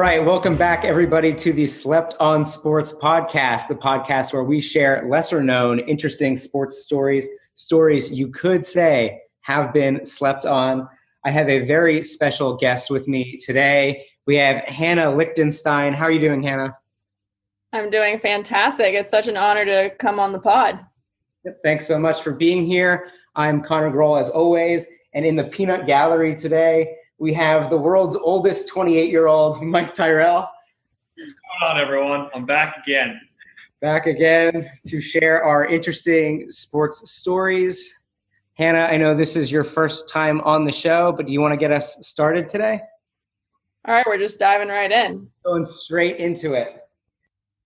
right, welcome back everybody to the Slept on Sports podcast, the podcast where we share lesser known, interesting sports stories you could say have been slept on. I have a very special guest with me today. We have Hannah Lichtenstein. How are you doing, Hannah? I'm doing fantastic. It's such an honor to come on the pod. Thanks so much for being here. I'm Connor Groel as always, and in the peanut gallery today, we have the world's oldest 28-year-old Mike Tyrrell. What's going on, everyone? I'm back again. Back again to share our interesting sports stories. Hannah, I know this is your first time on the show, but do you want to get us started today? All right, we're just diving right in. Going straight into it.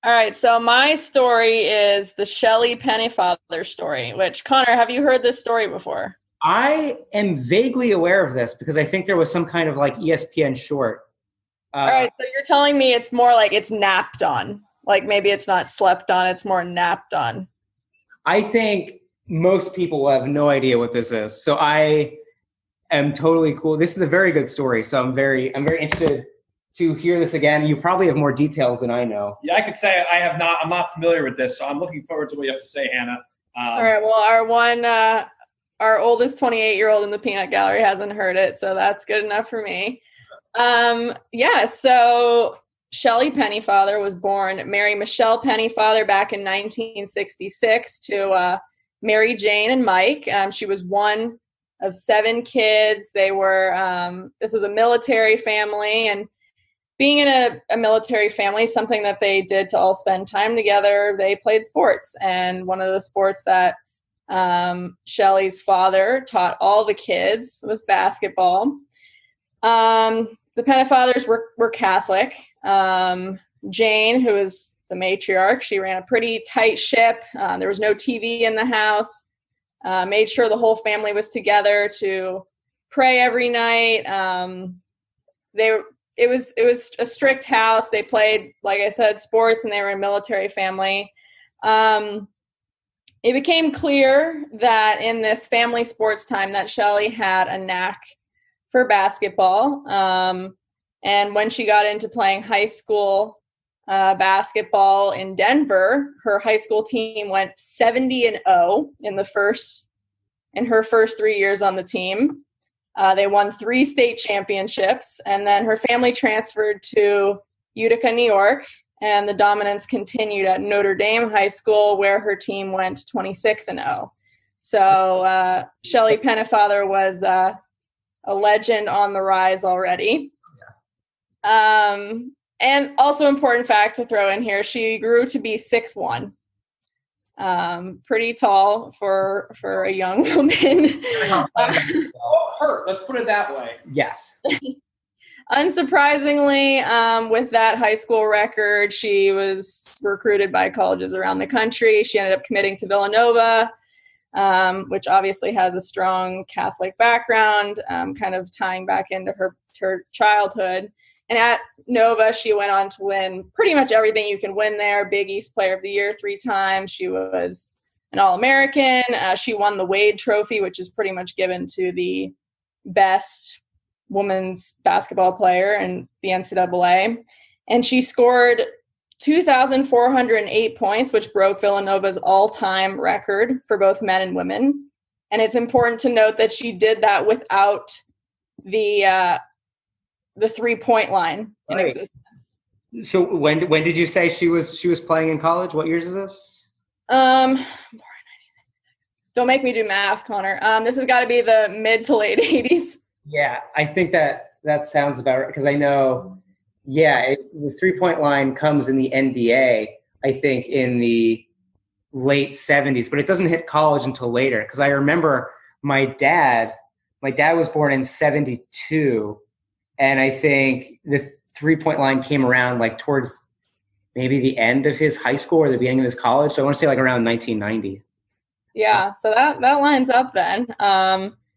All right, so my story is the Shelly Pennefather story, which, Connor, have you heard this story before? I am vaguely aware of this because I think there was some kind of like ESPN short. All right, so you're telling me it's more like it's napped on. Like maybe it's not slept on, it's more napped on. I think most people will have no idea what this is. So I am totally cool. This is a very good story. So I'm very interested to hear this again. You probably have more details than I know. Yeah, I could say I'm not familiar with this, so I'm looking forward to what you have to say, Hannah. All right, well, our oldest 28-year-old in the peanut gallery hasn't heard it, so that's good enough for me. So Shelly Pennefather was born Mary Michelle Pennefather back in 1966 to Mary Jane and Mike. She was one of 7 kids. They were this was a military family, and being in a military family, something that they did to all spend time together, they played sports. And one of the sports that Shelly's father taught all the kids was basketball. The Pennefathers were Catholic. Jane, who was the matriarch, she ran a pretty tight ship. There was no TV in the house. Made sure the whole family was together to pray every night. It was a strict house. They played, like I said, sports, and they were a military family. It became clear that in this family sports time that Shelly had a knack for basketball. And when she got into playing high school basketball in Denver, her high school team went 70-0 in her first 3 years on the team. They won 3 state championships, and then her family transferred to Utica, New York, and the dominance continued at Notre Dame High School, where her team went 26-0. So Shelly Pennefather was a legend on the rise already. And also important fact to throw in here, she grew to be 6'1". Pretty tall for a young woman. Let's put it that way. Yes. Unsurprisingly, with that high school record, she was recruited by colleges around the country. She ended up committing to Villanova, which obviously has a strong Catholic background, kind of tying back into her childhood. And at Nova, she went on to win pretty much everything you can win there. Big East Player of the Year 3 times. She was an All-American. She won the Wade Trophy, which is pretty much given to the best women's basketball player in the NCAA. And she scored 2,408 points, which broke Villanova's all-time record for both men and women. And it's important to note that she did that without the 3-point line in existence. So when did you say she was playing in college? What years is this? Don't make me do math, Connor. This has got to be the mid to late 80s. Yeah, I think that sounds about right, because I know, the 3-point line comes in the NBA, I think, in the late 70s, but it doesn't hit college until later, because I remember my dad was born in 72, and I think the 3-point line came around like towards maybe the end of his high school or the beginning of his college, so I want to say like around 1990. Yeah, so that lines up then.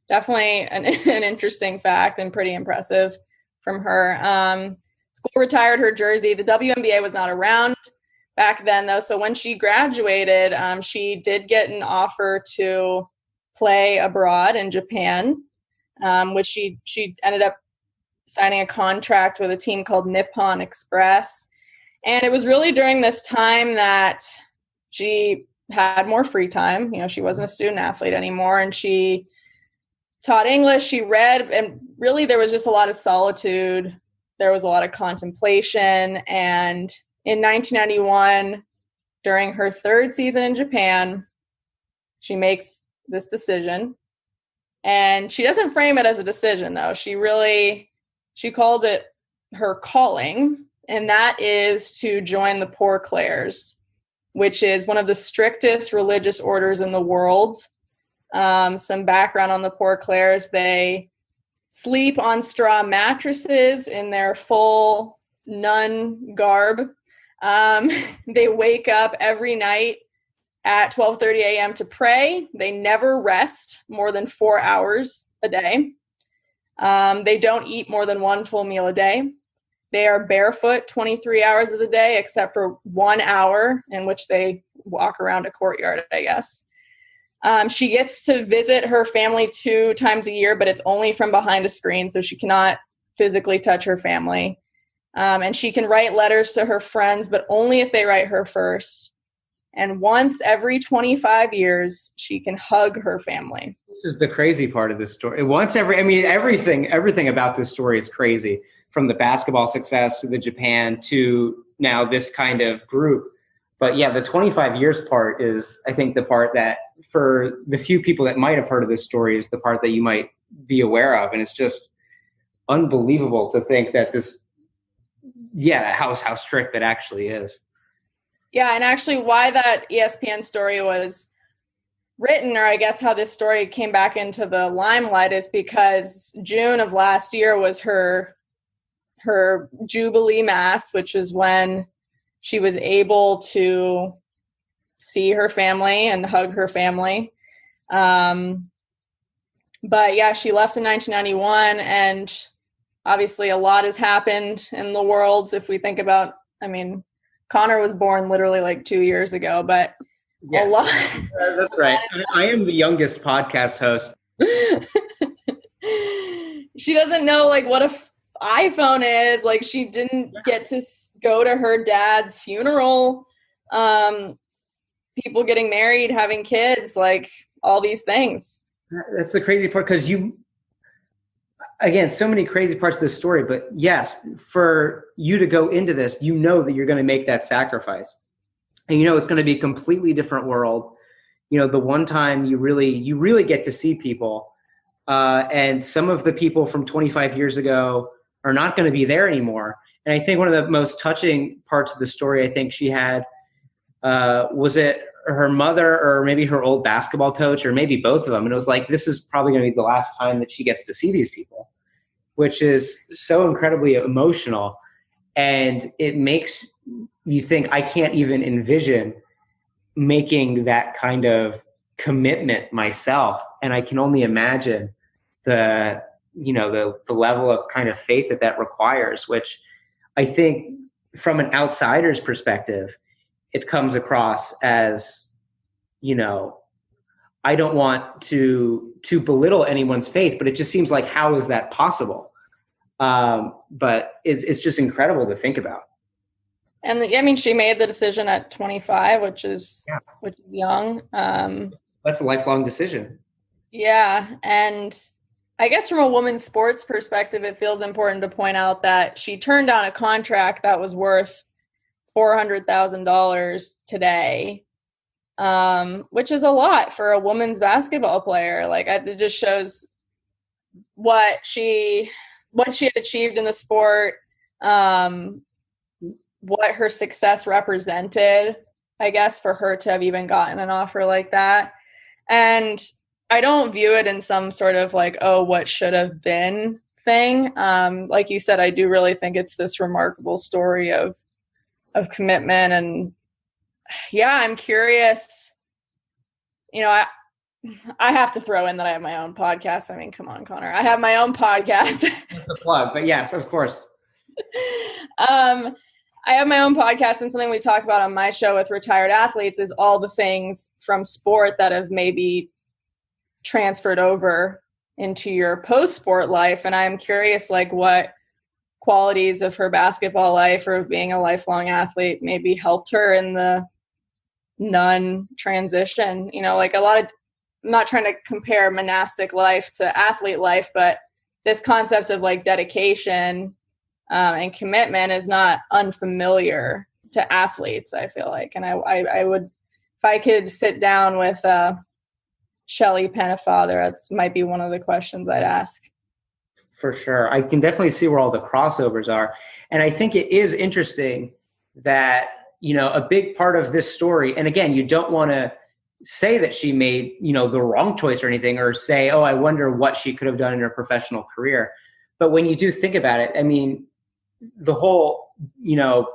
Definitely an interesting fact and pretty impressive from her. School retired her jersey. The WNBA was not around back then, though. So when she graduated, she did get an offer to play abroad in Japan, which she ended up signing a contract with a team called Nippon Express. And it was really during this time that she had more free time. You know, she wasn't a student athlete anymore, and she taught English, she read, and really there was just a lot of solitude. There was a lot of contemplation. And in 1991, during her third season in Japan, she makes this decision. And she doesn't frame it as a decision, though. She calls it her calling, and that is to join the Poor Clares, which is one of the strictest religious orders in the world. Some background on the Poor Clares: they sleep on straw mattresses in their full nun garb. They wake up every night at 12:30 a.m. to pray. They never rest more than 4 hours a day. They don't eat more than one full meal a day. They are barefoot 23 hours of the day, except for 1 hour in which they walk around a courtyard, I guess. She gets to visit her family 2 times a year, but it's only from behind a screen, so she cannot physically touch her family. And she can write letters to her friends, but only if they write her first. And once every 25 years, she can hug her family. This is the crazy part of this story. Everything about this story is crazy, from the basketball success to the Japan to now this kind of group. But yeah, the 25 years part is, I think, the part that for the few people that might have heard of this story is the part that you might be aware of. And it's just unbelievable to think that how strict that actually is. Yeah, and actually why that ESPN story was written, or I guess how this story came back into the limelight, is because June of last year was her Jubilee Mass, which is when she was able to see her family and hug her family. But yeah, she left in 1991, and obviously a lot has happened in the world. If we think about, Connor was born literally like 2 years ago, but yes, a lot. That's right. I am the youngest podcast host. She doesn't know what a iPhone is. She didn't get to go to her dad's funeral. People getting married, having kids, all these things. That's the crazy part, because again, so many crazy parts of this story, but yes, for you to go into this, that you're going to make that sacrifice, and it's going to be a completely different world. The one time you really get to see people, and some of the people from 25 years ago are not going to be there anymore. And I think one of the most touching parts of the story, I think she had, was it her mother or maybe her old basketball coach, or maybe both of them. And it was this is probably going to be the last time that she gets to see these people, which is so incredibly emotional. And it makes you think, I can't even envision making that kind of commitment myself. And I can only imagine the level of kind of faith that requires, which I think from an outsider's perspective, it comes across as, I don't want to belittle anyone's faith, but it just seems like, how is that possible? But it's just incredible to think about. And she made the decision at 25, which is young. That's a lifelong decision. Yeah. And I guess from a women's sports perspective, it feels important to point out that she turned down a contract that was worth $400,000 today, which is a lot for a women's basketball player. It just shows what she had achieved in the sport, what her success represented, I guess, for her to have even gotten an offer like that. And I don't view it in some sort of what should have been thing. Like you said, I do really think it's this remarkable story of commitment. And yeah, I'm curious, I have to throw in that I have my own podcast. Come on, Connor. I have my own podcast. That's the plug, but yes, of course. I have my own podcast, and something we talk about on my show with retired athletes is all the things from sport that have maybe transferred over into your post-sport life. And I'm curious, what qualities of her basketball life or of being a lifelong athlete maybe helped her in the nun transition. You know, like I'm not trying to compare monastic life to athlete life, but this concept of like dedication and commitment is not unfamiliar to athletes, I feel like. And I would, if I could sit down with Shelly Pennefather, that might be one of the questions I'd ask. For sure. I can definitely see where all the crossovers are. And I think it is interesting that, you know, a big part of this story, and again, you don't want to say that she made, you know, the wrong choice or anything, or say, oh, I wonder what she could have done in her professional career. But when you do think about it, I mean, the whole, you know,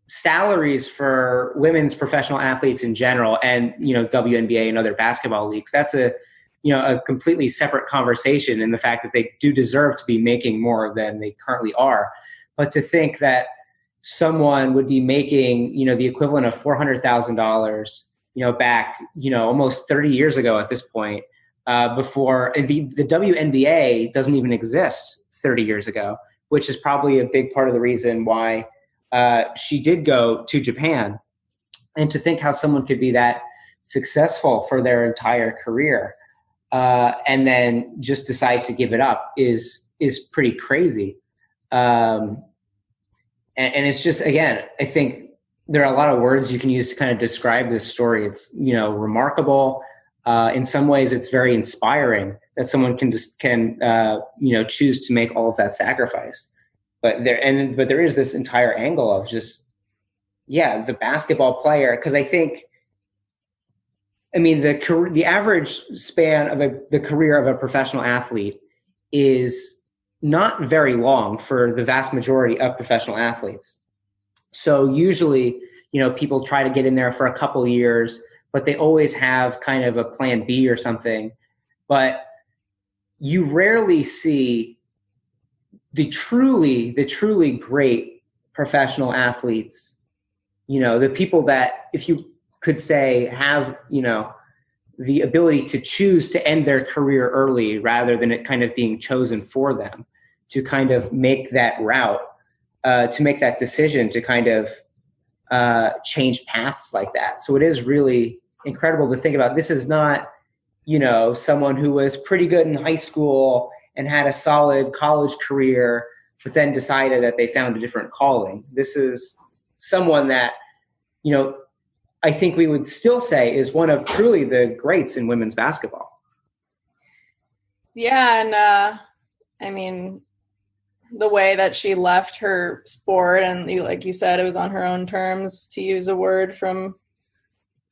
salaries for women's professional athletes in general and, you know, WNBA and other basketball leagues, that's a completely separate conversation, in the fact that they do deserve to be making more than they currently are. But to think that someone would be making, you know, the equivalent of $400,000, you know, back, you know, almost 30 years ago at this point, before the WNBA doesn't even exist 30 years ago, which is probably a big part of the reason why she did go to Japan. And to think how someone could be that successful for their entire career and then just decide to give it up is pretty crazy. And it's just, again, I think there are a lot of words you can use to kind of describe this story. It's, you know, remarkable. In some ways, it's very inspiring that someone can you know, choose to make all of that sacrifice. But there is this entire angle of just, yeah, the basketball player. Because I think, I mean, the average span of the career of a professional athlete is not very long for the vast majority of professional athletes. So usually, you know, people try to get in there for a couple years, but they always have kind of a plan B or something. But you rarely see the truly great professional athletes, you know, the people that, if you could say, have, you know, the ability to choose to end their career early rather than it kind of being chosen for them, to kind of make that route, to make that decision to kind of change paths like that. So it is really incredible to think about. This is not, you know, someone who was pretty good in high school and had a solid college career, but then decided that they found a different calling. This is someone that, you know, I think we would still say is one of truly the greats in women's basketball. Yeah. And I mean, the way that she left her sport, and like you said, it was on her own terms, to use a word from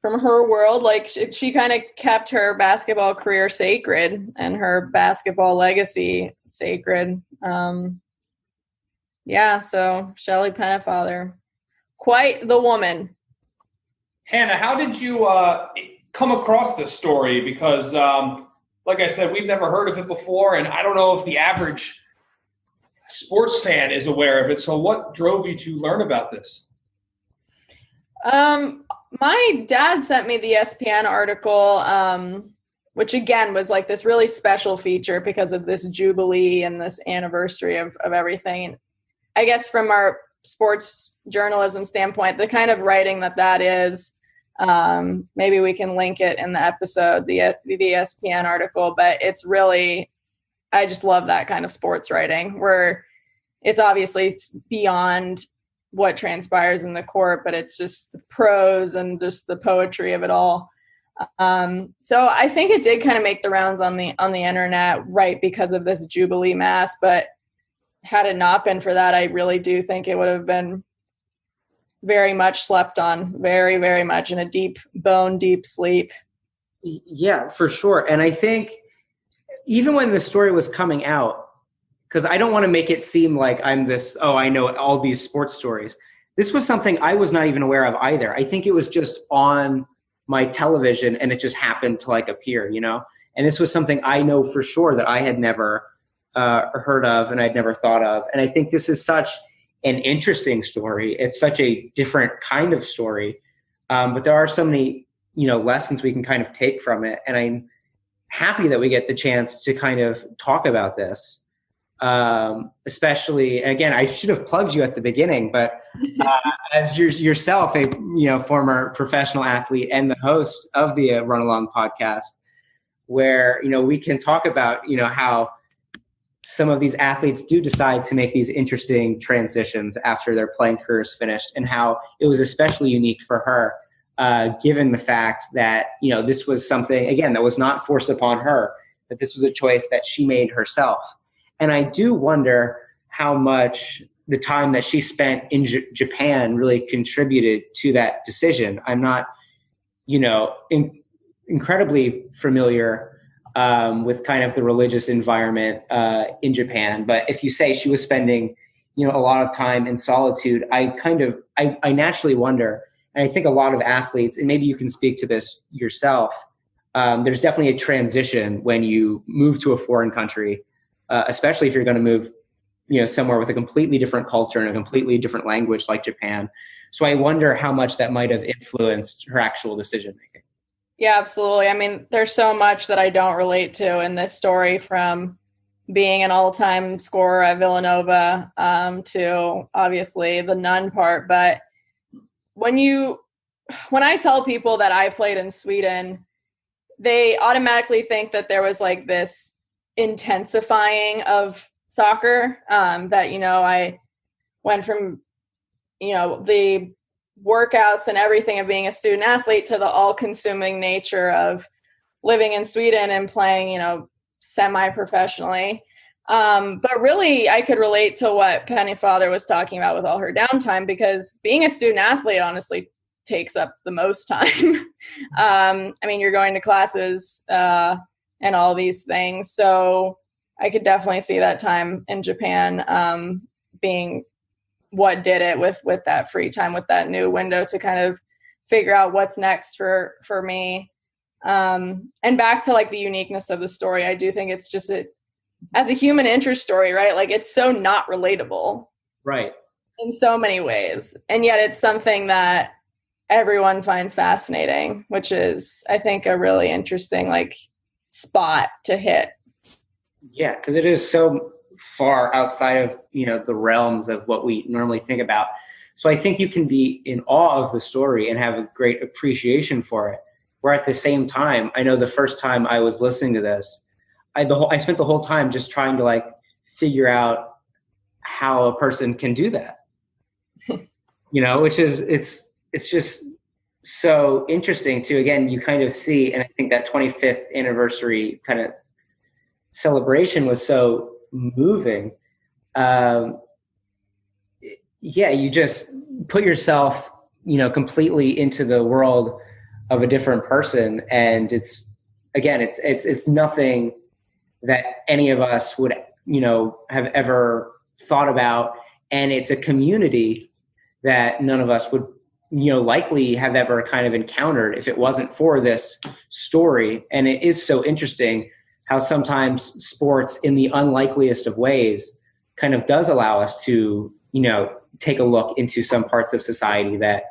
her world. Like she kind of kept her basketball career sacred and her basketball legacy sacred. Yeah. So Shelly Pennefather, quite the woman. Hannah, how did you come across this story? Because, like I said, we've never heard of it before, and I don't know if the average sports fan is aware of it. So what drove you to learn about this? My dad sent me the ESPN article, which again was like this really special feature because of this jubilee and this anniversary of everything. And I guess from our sports journalism standpoint, the kind of writing that is, maybe we can link it in the episode, the ESPN article, but it's really, I just love that kind of sports writing where it's obviously beyond what transpires in the court, but it's just the prose and just the poetry of it all. So I think it did kind of make the rounds on the internet, right, because of this Jubilee Mass. But had it not been for that, I really do think it would have been very much slept on, very, very much in a deep sleep. Yeah, for sure. And I think even when the story was coming out, because I don't want to make it seem like I'm this, oh, I know all these sports stories. This was something I was not even aware of either. I think it was just on my television and it just happened to like appear, you know? And this was something I know for sure that I had never heard of and I'd never thought of. And I think this is such an interesting story. It's such a different kind of story. But there are so many, you know, lessons we can kind of take from it. And I'm happy that we get the chance to kind of talk about this. especially, again, I should have plugged you at the beginning, but as yourself, a former professional athlete and the host of the Run Along podcast, where we can talk about how some of these athletes do decide to make these interesting transitions after their playing career is finished, and how it was especially unique for her, given the fact that this was something, again, that was not forced upon her, that this was a choice that she made herself. And I do wonder how much the time that she spent in Japan really contributed to that decision. I'm not, incredibly familiar with kind of the religious environment in Japan. But if you say she was spending, a lot of time in solitude, I naturally wonder, and I think a lot of athletes, and maybe you can speak to this yourself, there's definitely a transition when you move to a foreign country, especially if you're going to move, somewhere with a completely different culture and a completely different language like Japan. So I wonder how much that might have influenced her actual decision making. Yeah, absolutely. I mean, there's so much that I don't relate to in this story, from being an all-time scorer at Villanova to obviously the nun part. But when I tell people that I played in Sweden, they automatically think that there was like this intensifying of soccer, that, I went from, the workouts and everything of being a student athlete to the all-consuming nature of living in Sweden and playing, semi-professionally. But really, I could relate to what Pennefather was talking about with all her downtime, because being a student athlete honestly takes up the most time. I mean, you're going to classes and all these things. So I could definitely see that time in Japan being what did it with that free time, with that new window to kind of figure out what's next for me. And back to like the uniqueness of the story, I do think it's just as a human interest story, right? Like, it's so not relatable. Right. In so many ways. And yet it's something that everyone finds fascinating, which is, I think, a really interesting like spot to hit. Yeah, because it is so far outside of the realms of what we normally think about. So I think you can be in awe of the story and have a great appreciation for it. Where at the same time, I know the first time I was listening to this, I spent the whole time just trying to like figure out how a person can do that. Which is it's just so interesting to, again, you kind of see, and I think that 25th anniversary kind of celebration was so moving. You just put yourself, completely into the world of a different person. And it's nothing that any of us would, have ever thought about. And it's a community that none of us would, likely have ever kind of encountered if it wasn't for this story. And it is so interesting how sometimes sports, in the unlikeliest of ways, kind of does allow us to, take a look into some parts of society that,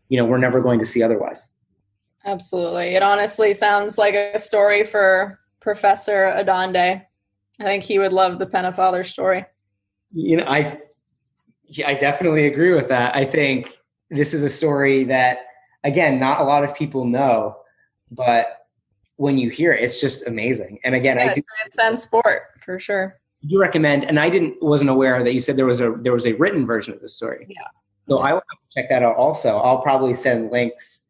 we're never going to see otherwise. Absolutely. It honestly sounds like a story for Professor Adonde. I think he would love the Pennefather story. I definitely agree with that. I think this is a story that, again, not a lot of people know, but when you hear it, it's just amazing. And again, I do transcend sport for sure. You recommend, and I wasn't aware that you said there was a written version of the story. Yeah. So I will have to check that out also. I'll probably send links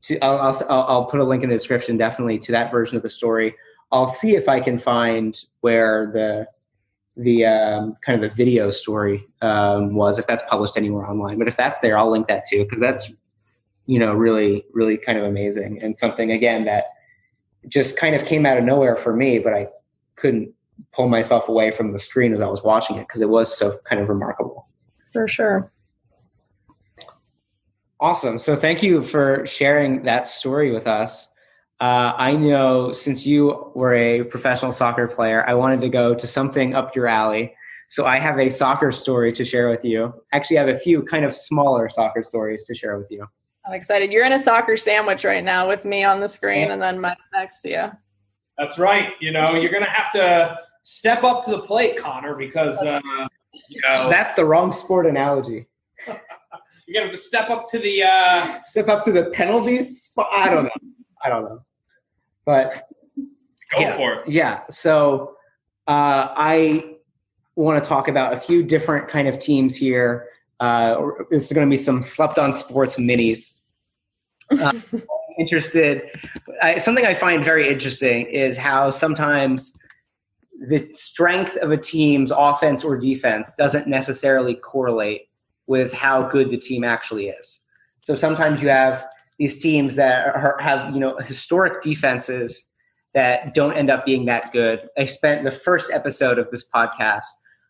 to, I'll put a link in the description definitely to that version of the story. I'll see if I can find where the kind of the video story was, if that's published anywhere online. But if that's there, I'll link that too, because that's, really, really kind of amazing, and something, again, that just kind of came out of nowhere for me, but I couldn't pull myself away from the screen as I was watching it because it was so kind of remarkable. For sure. Awesome. So thank you for sharing that story with us. I know since you were a professional soccer player, I wanted to go to something up your alley. So I have a soccer story to share with you. Actually, I have a few kind of smaller soccer stories to share with you. I'm excited. You're in a soccer sandwich right now with me on the screen and then Mike next to you. That's right. You're going to have to step up to the plate, Connor, because that's the wrong sport analogy. You got to step up to the penalties. I don't know. But go for it. Yeah. So I want to talk about a few different kind of teams here. This is going to be some slept on sports minis. Something I find very interesting is how sometimes the strength of a team's offense or defense doesn't necessarily correlate with how good the team actually is. So sometimes you have these teams that have historic defenses that don't end up being that good. I spent the first episode of this podcast,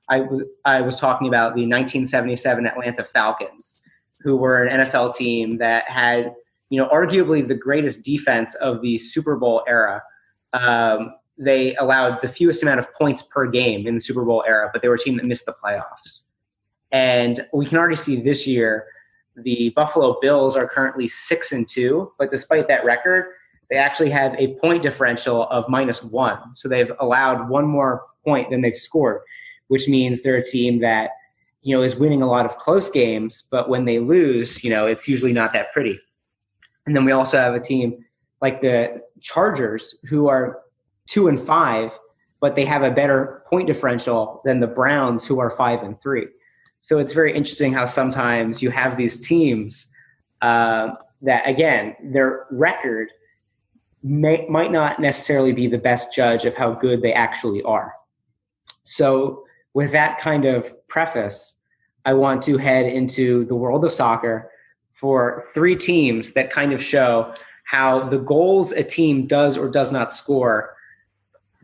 I was talking about the 1977 Atlanta Falcons, who were an NFL team that had arguably the greatest defense of the Super Bowl era. They allowed the fewest amount of points per game in the Super Bowl era, but they were a team that missed the playoffs. And we can already see this year, the Buffalo Bills are currently 6-2, but despite that record, they actually have a point differential of -1. So they've allowed one more point than they've scored, which means they're a team that, is winning a lot of close games, but when they lose, it's usually not that pretty. And then we also have a team like the Chargers, who are 2-5, but they have a better point differential than the Browns, who are 5-3. So it's very interesting how sometimes you have these teams that, again, their record might not necessarily be the best judge of how good they actually are. So with that kind of preface, I want to head into the world of soccer for 3 teams that kind of show how the goals a team does or does not score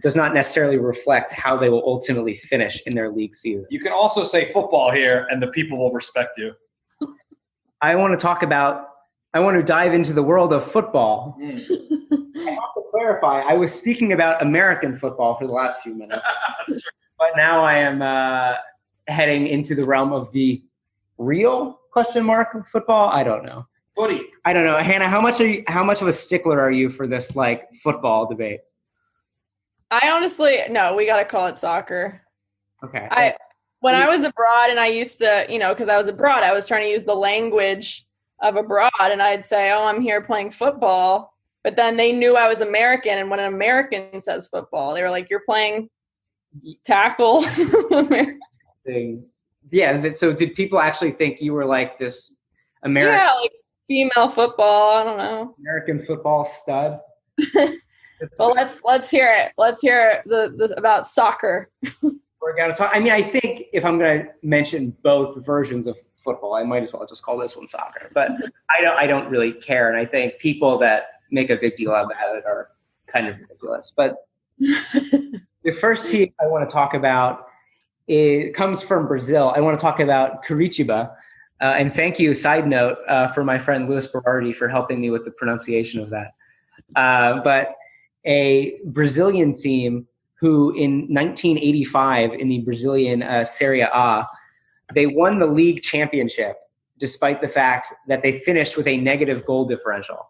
does not necessarily reflect how they will ultimately finish in their league season. You can also say football here, and the people will respect you. I want to dive into the world of football. I have to clarify, I was speaking about American football for the last few minutes. But now I am heading into the realm of the real ? Football? I don't know. Footy. I don't know. Hannah, how much of a stickler are you for this football debate? I honestly, no, we got to call it soccer. Okay. When I was abroad and I used to, because I was abroad, I was trying to use the language of abroad and I'd say, oh, I'm here playing football. But then they knew I was American. And when an American says football, they were like, you're playing tackle. Yeah. So did people actually think you were like this American? Yeah, like female football. I don't know. American football stud. Well, let's hear it. Let's hear the about soccer. We're gonna talk. I mean, I think if I'm going to mention both versions of football, I might as well just call this one soccer. But I don't really care, and I think people that make a big deal about it are kind of ridiculous. But the first team I want to talk about comes from Brazil. I want to talk about Curitiba. And thank you, side note, for my friend Luis Berardi for helping me with the pronunciation of that. But a Brazilian team who in 1985 in the Brazilian Serie A, they won the league championship despite the fact that they finished with a negative goal differential.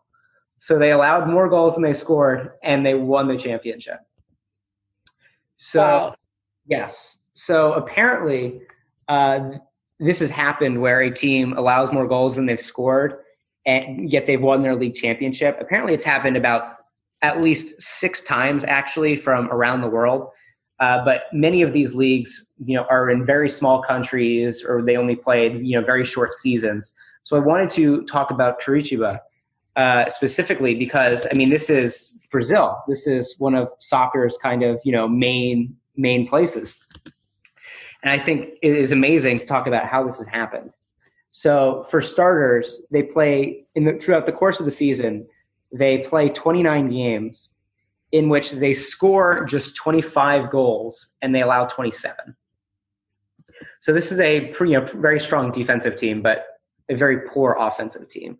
So they allowed more goals than they scored, and they won the championship. So, wow. Yes. So apparently this has happened where a team allows more goals than they've scored, and yet they've won their league championship. Apparently it's happened about at least 6 times actually from around the world. But many of these leagues, are in very small countries or they only played, very short seasons. So I wanted to talk about Curitiba specifically because, this is Brazil. This is one of soccer's kind of, main places. And I think it is amazing to talk about how this has happened. So for starters, they play throughout the course of the season, they play 29 games in which they score just 25 goals and they allow 27. So this is a very strong defensive team, but a very poor offensive team.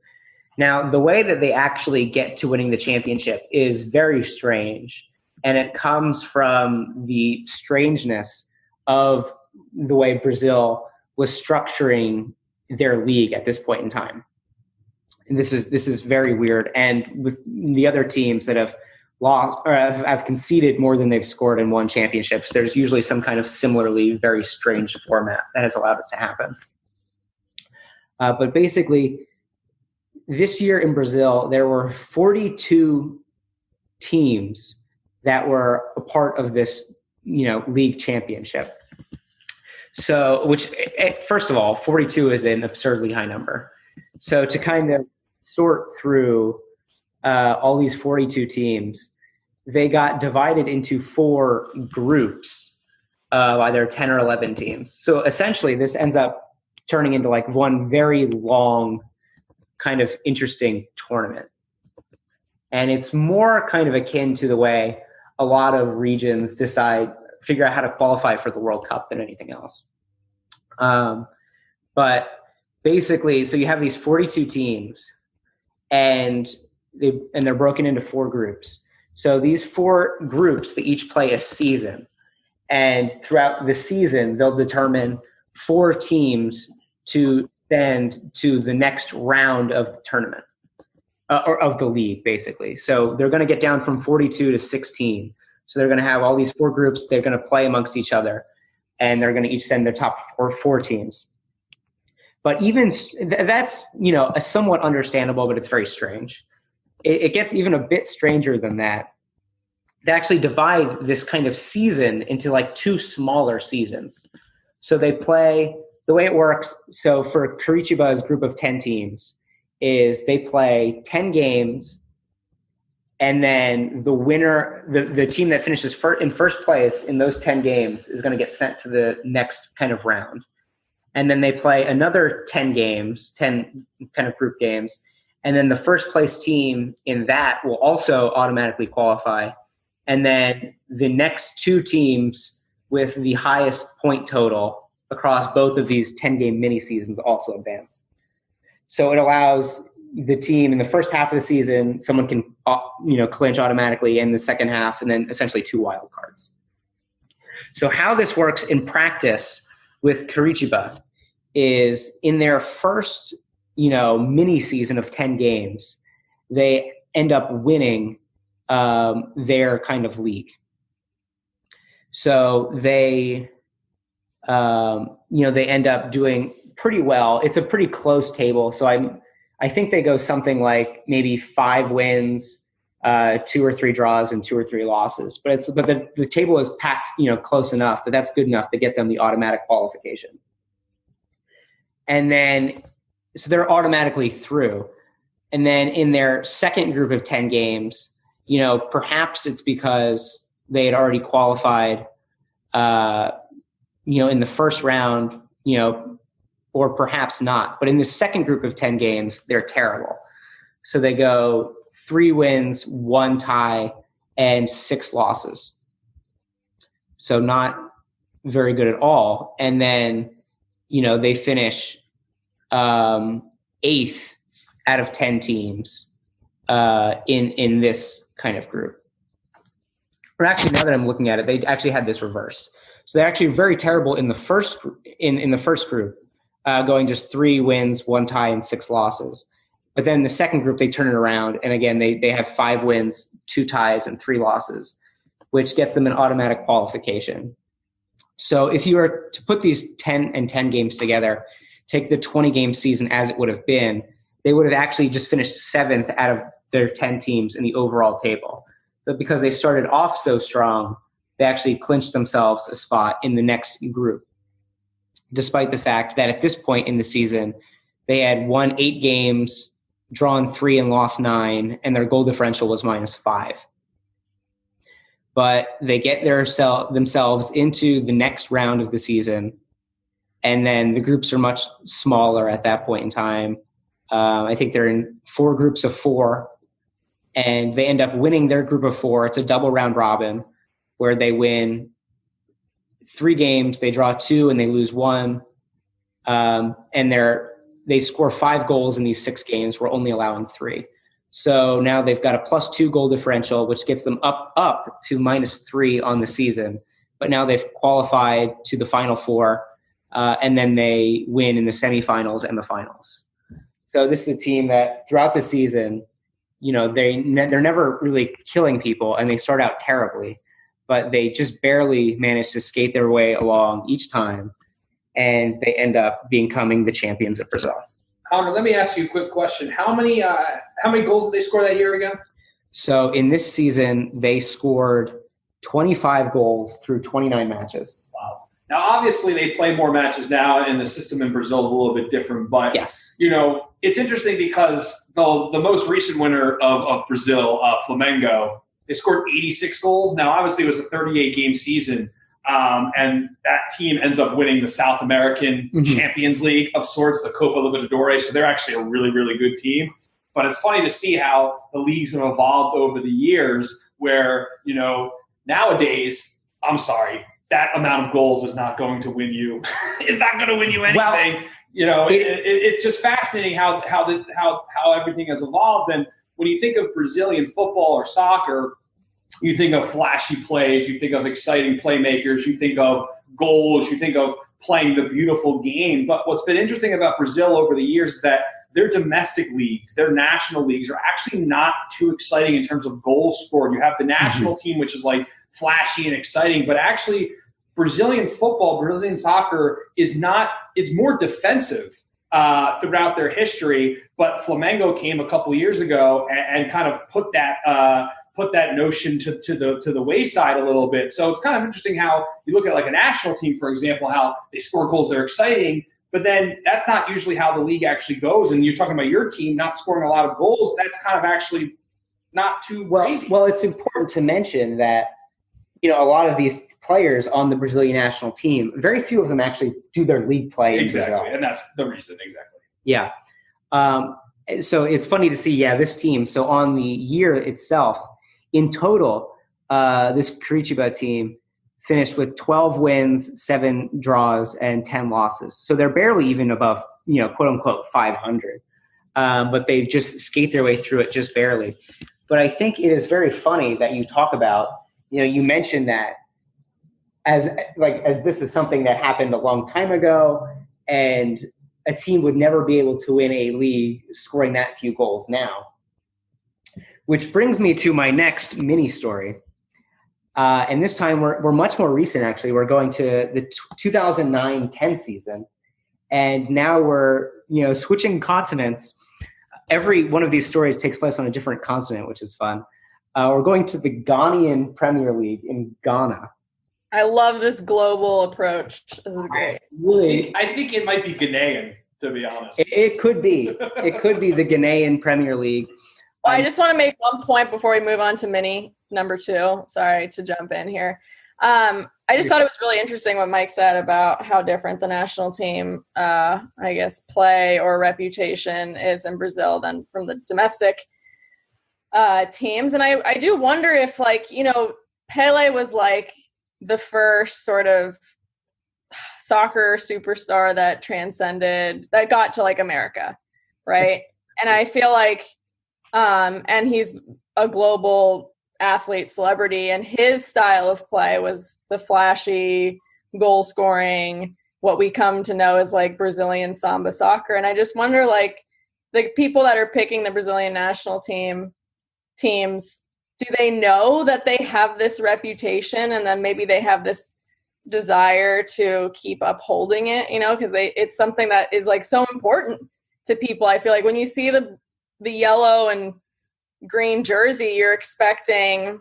Now, the way that they actually get to winning the championship is very strange, and it comes from the strangeness of the way Brazil was structuring their league at this point in time. And this is very weird. And with the other teams that have lost or have conceded more than they've scored and won championships. There's usually some kind of similarly very strange format that has allowed it to happen. But basically, this year in Brazil, there were 42 teams that were a part of this, league championship. So, which, first of all, 42 is an absurdly high number. So to kind of sort through all these 42 teams, they got divided into 4 groups, either 10 or 11 teams. So essentially, this ends up turning into like one very long, kind of interesting tournament. And it's more kind of akin to the way a lot of regions figure out how to qualify for the World Cup than anything else. But basically, so you have these 42 teams, and they're broken into 4 groups. So these 4 groups, they each play a season. And throughout the season, they'll determine 4 teams to send to the next round of the tournament, or of the league, basically. So they're going to get down from 42 to 16. So they're going to have all these 4 groups. They're going to play amongst each other, and they're going to each send their top four teams. But even that's, a somewhat understandable, but it's very strange. It gets even a bit stranger than that. They actually divide this kind of season into like 2 smaller seasons. So they play, the way it works, so for Curitiba's group of 10 teams, is they play 10 games, and then the winner, the team that finishes in first place in those 10 games is going to get sent to the next kind of round. And then they play another 10 games, 10 kind of group games, and then the first place team in that will also automatically qualify. And then the next 2 teams with the highest point total across both of these 10-game mini seasons also advance. So it allows the team in the first half of the season, someone can clinch automatically in the second half, and then essentially 2 wild cards. So how this works in practice with Curitiba is in their first mini season of 10 games, they end up winning their kind of league. So they they end up doing pretty well. It's a pretty close table. So I think they go something like maybe 5 wins, 2 or 3 draws, and 2 or 3 losses. But the table is packed, close enough that that's good enough to get them the automatic qualification. And then, so they're automatically through. And then in their second group of 10 games, perhaps it's because they had already qualified, in the first round, or perhaps not. But in the second group of 10 games, they're terrible. So they go 3 wins, 1 tie, and 6 losses. So not very good at all. And then, they finish 8th out of 10 teams in this kind of group. Or actually, now that I'm looking at it, they actually had this reversed. So they're actually very terrible in the first in the first group, going just 3 wins, 1 tie, and 6 losses. But then the second group, they turn it around, and again, they have 5 wins, 2 ties, and 3 losses, which gets them an automatic qualification. So if you were to put these 10 and 10 games together, take the 20-game season as it would have been, they would have actually just finished 7th out of their 10 teams in the overall table. But because they started off so strong, they actually clinched themselves a spot in the next group, despite the fact that at this point in the season, they had won 8 games, drawn 3 and lost 9, and their goal differential was -5. But they get themselves into the next round of the season, and then the groups are much smaller at that point in time. I think they're in 4 groups of 4, and they end up winning their group of 4. It's a double round robin where they win 3 games, they draw 2, and they lose 1. And they score 5 goals in these 6 games. We're only allowing 3. So now they've got a +2 goal differential, which gets them up to -3 on the season. But now they've qualified to the Final 4, and then they win in the semifinals and the finals. So this is a team that throughout the season they're never really killing people, and they start out terribly, but they just barely manage to skate their way along each time, and they end up becoming the champions of Brazil. Connor, let me ask you a quick question. How many goals did they score that year again? So in this season, they scored 25 goals through 29 matches. Wow. Now, obviously, they play more matches now, and the system in Brazil is a little bit different. But, yes, it's interesting because the most recent winner of Brazil, Flamengo, they scored 86 goals. Now, obviously, it was a 38-game season, and that team ends up winning the South American Champions League of sorts, the Copa Libertadores. So they're actually a really, really good team. But it's funny to see how the leagues have evolved over the years where, nowadays, I'm sorry, that amount of goals is not going to win you. It's not going to win you anything. Well, it's just fascinating how everything has evolved. And when you think of Brazilian football or soccer, you think of flashy plays, you think of exciting playmakers, you think of goals, you think of playing the beautiful game. But what's been interesting about Brazil over the years is that their domestic leagues, their national leagues are actually not too exciting in terms of goals scored. You have the national team, which is like flashy and exciting, but actually Brazilian football, Brazilian soccer it's more defensive throughout their history. But Flamengo came a couple of years ago and kind of put that notion to the wayside a little bit. So it's kind of interesting how you look at like a national team, for example, how they score goals, they're exciting, but then that's not usually how the league actually goes. And you're talking about your team not scoring a lot of goals. That's kind of actually not too crazy. Well, it's important to mention that, a lot of these players on the Brazilian national team, very few of them actually do their league play in Brazil. And that's the reason, exactly. Yeah. So it's funny to see, this team. So on the year itself, in total, this Curitiba team finished with 12 wins, 7 draws, and 10 losses. So they're barely even above, quote unquote, 500. But they just skate their way through it just barely. But I think it is very funny that you talk about, you mentioned that as this is something that happened a long time ago, and a team would never be able to win a league scoring that few goals now. Which brings me to my next mini story. And this time we're much more recent, actually. We're going to the 2009-10 season. And now we're, switching continents. Every one of these stories takes place on a different continent, which is fun. We're going to the Ghanaian Premier League in Ghana. I love this global approach. This is great. I think it might be Ghanaian, to be honest. It could be. It could be the Ghanaian Premier League. Well, I just want to make one point before we move on to mini number 2. Sorry to jump in here. I just thought it was really interesting what Mike said about how different the national team, play or reputation is in Brazil than from the domestic teams. And I do wonder if, Pele was like the first sort of soccer superstar that got to like America, right? And I feel like, and he's a global athlete celebrity, and his style of play was the flashy goal scoring, what we come to know as like Brazilian samba soccer. And I just wonder, like, the people that are picking the Brazilian national teams, do they know that they have this reputation, and then maybe they have this desire to keep upholding it, because it's something that is like so important to people. I feel like when you see the yellow and green jersey, you're expecting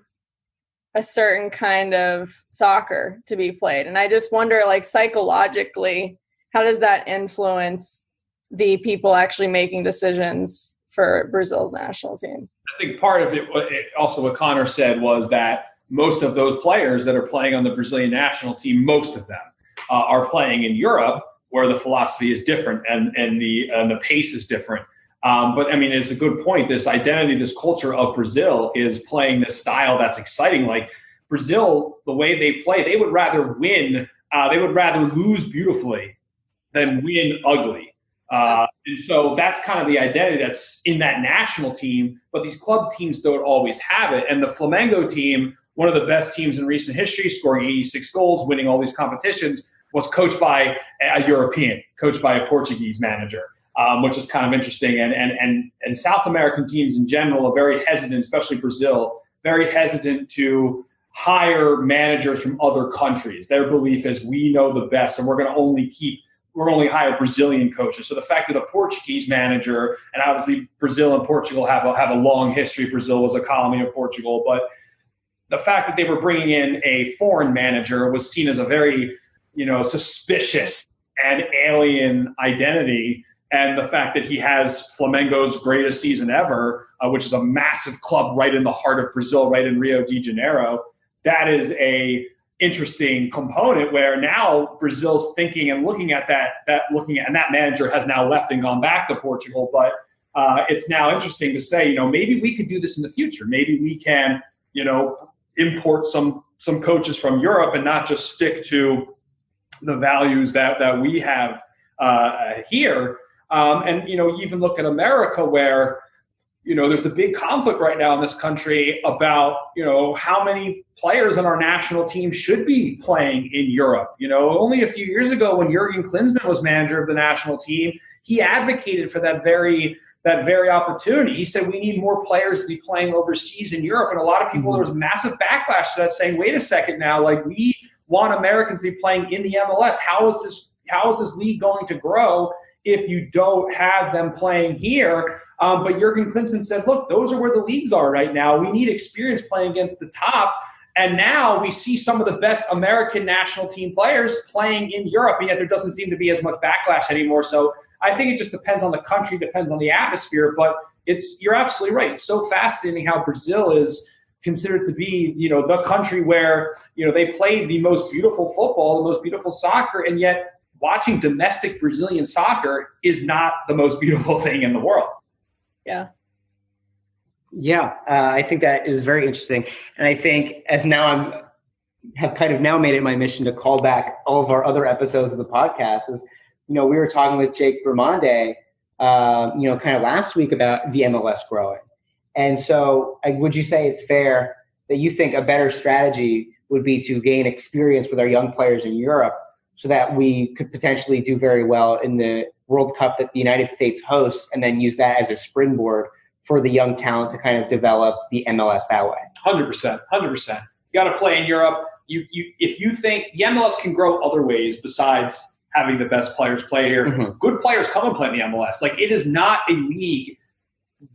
a certain kind of soccer to be played. And I just wonder, like, psychologically, how does that influence the people actually making decisions for Brazil's national team? I think part of it, also what Connor said, was that most of those players that are playing on the Brazilian national team, most of them are playing in Europe, where the philosophy is different and the pace is different. But I mean, it's a good point. This identity, this culture of Brazil is playing this style that's exciting. Like Brazil, the way they play, they would rather win. They would rather lose beautifully than win ugly. And so that's kind of the identity that's in that national team. But these club teams don't always have it. And the Flamengo team, one of the best teams in recent history, scoring 86 goals, winning all these competitions, was coached by a European, coached by a Portuguese manager. which is kind of interesting. And South American teams in general are very hesitant, especially Brazil, very hesitant to hire managers from other countries. Their belief is we know the best, and we're going to only hire Brazilian coaches. So the fact that a Portuguese manager, and obviously Brazil and Portugal have a long history. Brazil was a colony of Portugal, but the fact that they were bringing in a foreign manager was seen as a very, suspicious and alien identity. And the fact that he has Flamengo's greatest season ever, which is a massive club right in the heart of Brazil, right in Rio de Janeiro, that is a interesting component where now Brazil's thinking and looking at and that manager has now left and gone back to Portugal. But it's now interesting to say, maybe we could do this in the future. Maybe we can, import some coaches from Europe and not just stick to the values that we have here. And you even look at America where, there's a big conflict right now in this country about, how many players on our national team should be playing in Europe. Only a few years ago when Jurgen Klinsmann was manager of the national team, he advocated for that very opportunity. He said we need more players to be playing overseas in Europe. And a lot of people, there was massive backlash to that, saying, wait a second now, like we want Americans to be playing in the MLS. How is this league going to grow if you don't have them playing here? But Jurgen Klinsmann said, look, those are where the leagues are right now. We need experience playing against the top. And now we see some of the best American national team players playing in Europe, and yet there doesn't seem to be as much backlash anymore. So I think it just depends on the country, depends on the atmosphere. But you're absolutely right. It's so fascinating how Brazil is considered to be, the country where, they play the most beautiful football, the most beautiful soccer, and yet watching domestic Brazilian soccer is not the most beautiful thing in the world. Yeah. Yeah, I think that is very interesting. And I think as now have kind of now made it my mission to call back all of our other episodes of the podcast is, we were talking with Jake Bermonde, kind of last week about the MLS growing. And so would you say it's fair that you think a better strategy would be to gain experience with our young players in Europe so that we could potentially do very well in the World Cup that the United States hosts, and then use that as a springboard for the young talent to kind of develop the MLS that way? 100%. You got to play in Europe. If you think the MLS can grow other ways besides having the best players play here, good players come and play in the MLS. Like, it is not a league.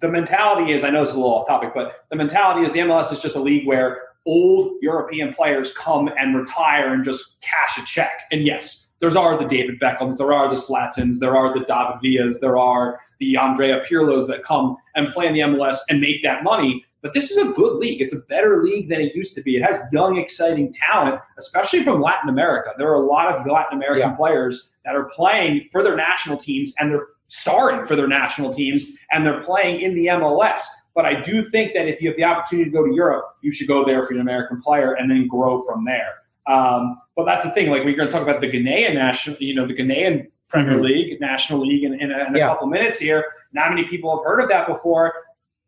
The mentality is, I know this is a little off topic, but the mentality is the MLS is just a league where old European players come and retire and just cash a check. And yes, there are the David Beckhams, there are the Zlatans, there are the David Villas, there are the Andrea Pirlos that come and play in the MLS and make that money. But this is a good league. It's a better league than it used to be. It has young, exciting talent, especially from Latin America. There are a lot of Latin American players that are playing for their national teams, and they're starting for their national teams, and they're playing in the MLS. But I do think that if you have the opportunity to go to Europe, you should go there for an American player and then grow from there. But that's the thing. Like, we're going to talk about the Ghanaian national, the Ghanaian Premier League, National League in a couple minutes here. Not many people have heard of that before.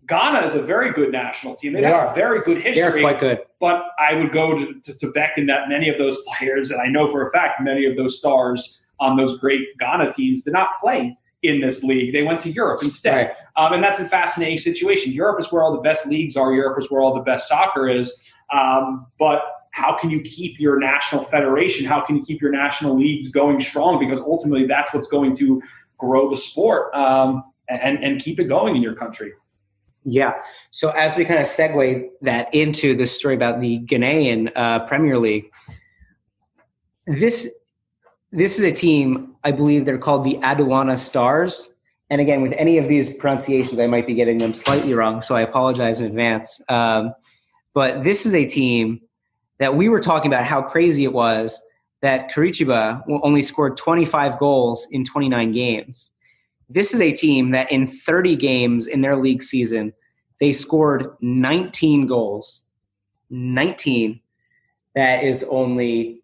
Ghana is a very good national team. They have a very good history. They're quite good. But I would go to beckon that many of those players, and I know for a fact many of those stars on those great Ghana teams did not play in this league. They went to Europe instead. Right. And that's a fascinating situation. Europe is where all the best leagues are. Europe is where all the best soccer is. But how can you keep your national federation? How can you keep your national leagues going strong? Because ultimately that's what's going to grow the sport and keep it going in your country. Yeah. So as we kind of segue that into the story about the Ghanaian Premier League, this is a team, I believe they're called the Adwana Stars. And again, with any of these pronunciations, I might be getting them slightly wrong, so I apologize in advance. But this is a team that we were talking about how crazy it was that Curitiba only scored 25 goals in 29 games. This is a team that in 30 games in their league season, they scored 19 goals. 19. That is only,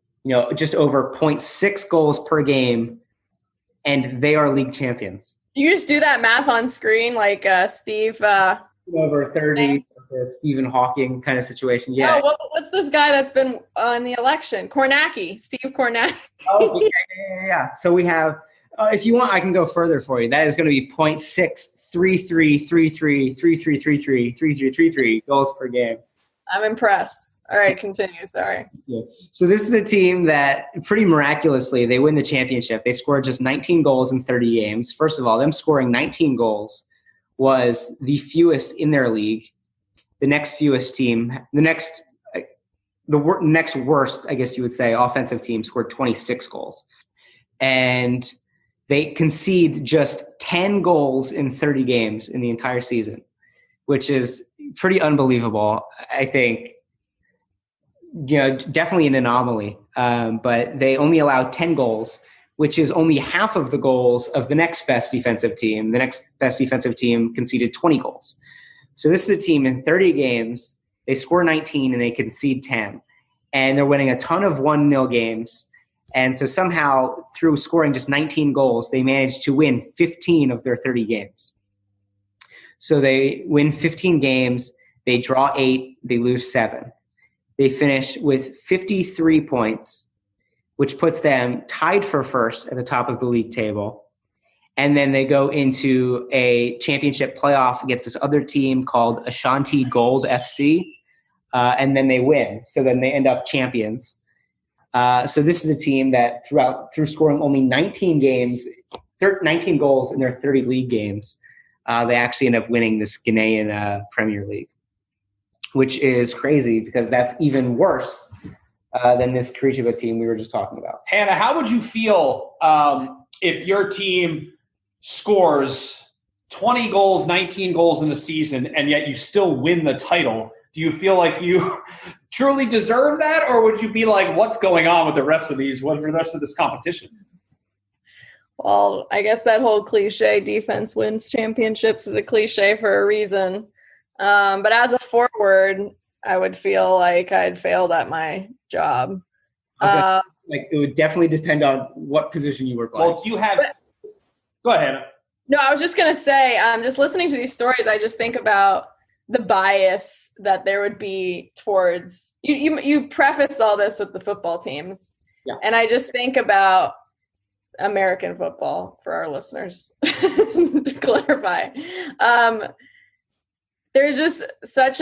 just over 0.6 goals per game, and they are league champions. You just do that math on screen like Steve. Over 30, Stephen Hawking kind of situation. Yeah. Oh, what's this guy that's been in the election? Kornacki, Steve Kornacki. Oh, yeah. So we have If you want, I can go further for you. That is going to be 0.63333333333 goals per game. I'm impressed. All right, continue. Sorry. Yeah. So this is a team that pretty miraculously, they win the championship. They scored just 19 goals in 30 games. First of all, them scoring 19 goals was the fewest in their league. The next fewest team, the next worst, I guess you would say, offensive team scored 26 goals. And they concede just 10 goals in 30 games in the entire season, which is pretty unbelievable. I think, definitely an anomaly. But they only allowed 10 goals, which is only half of the goals of the next best defensive team. The next best defensive team conceded 20 goals. So this is a team in 30 games, they score 19 and they concede 10. And they're winning a ton of 1-0 games. And so somehow, through scoring just 19 goals, they managed to win 15 of their 30 games. So they win 15 games, they draw 8, they lose 7. They finish with 53 points, which puts them tied for first at the top of the league table. And then they go into a championship playoff against this other team called Ashanti Gold FC, and then they win. So then they end up champions. So this is a team that through scoring only 19 goals in their 30 league games, they actually end up winning this Ghanaian Premier League, which is crazy because that's even worse than this Curitiba team we were just talking about. Hannah, how would you feel if your team scores 20 goals, 19 goals in the season, and yet you still win the title? Do you feel like you truly deserve that, or would you be like, what's going on with the rest of this competition? Well, I guess that whole cliche defense wins championships is a cliche for a reason. But as a forward, I would feel like I'd failed at my job. It would definitely depend on what position you were playing. Well, do you have – go ahead, Hannah. No, I was just going to say, just listening to these stories, I just think about the bias that there would be towards – you preface all this with the football teams. Yeah. And I just think about American football for our listeners, to clarify. There's just such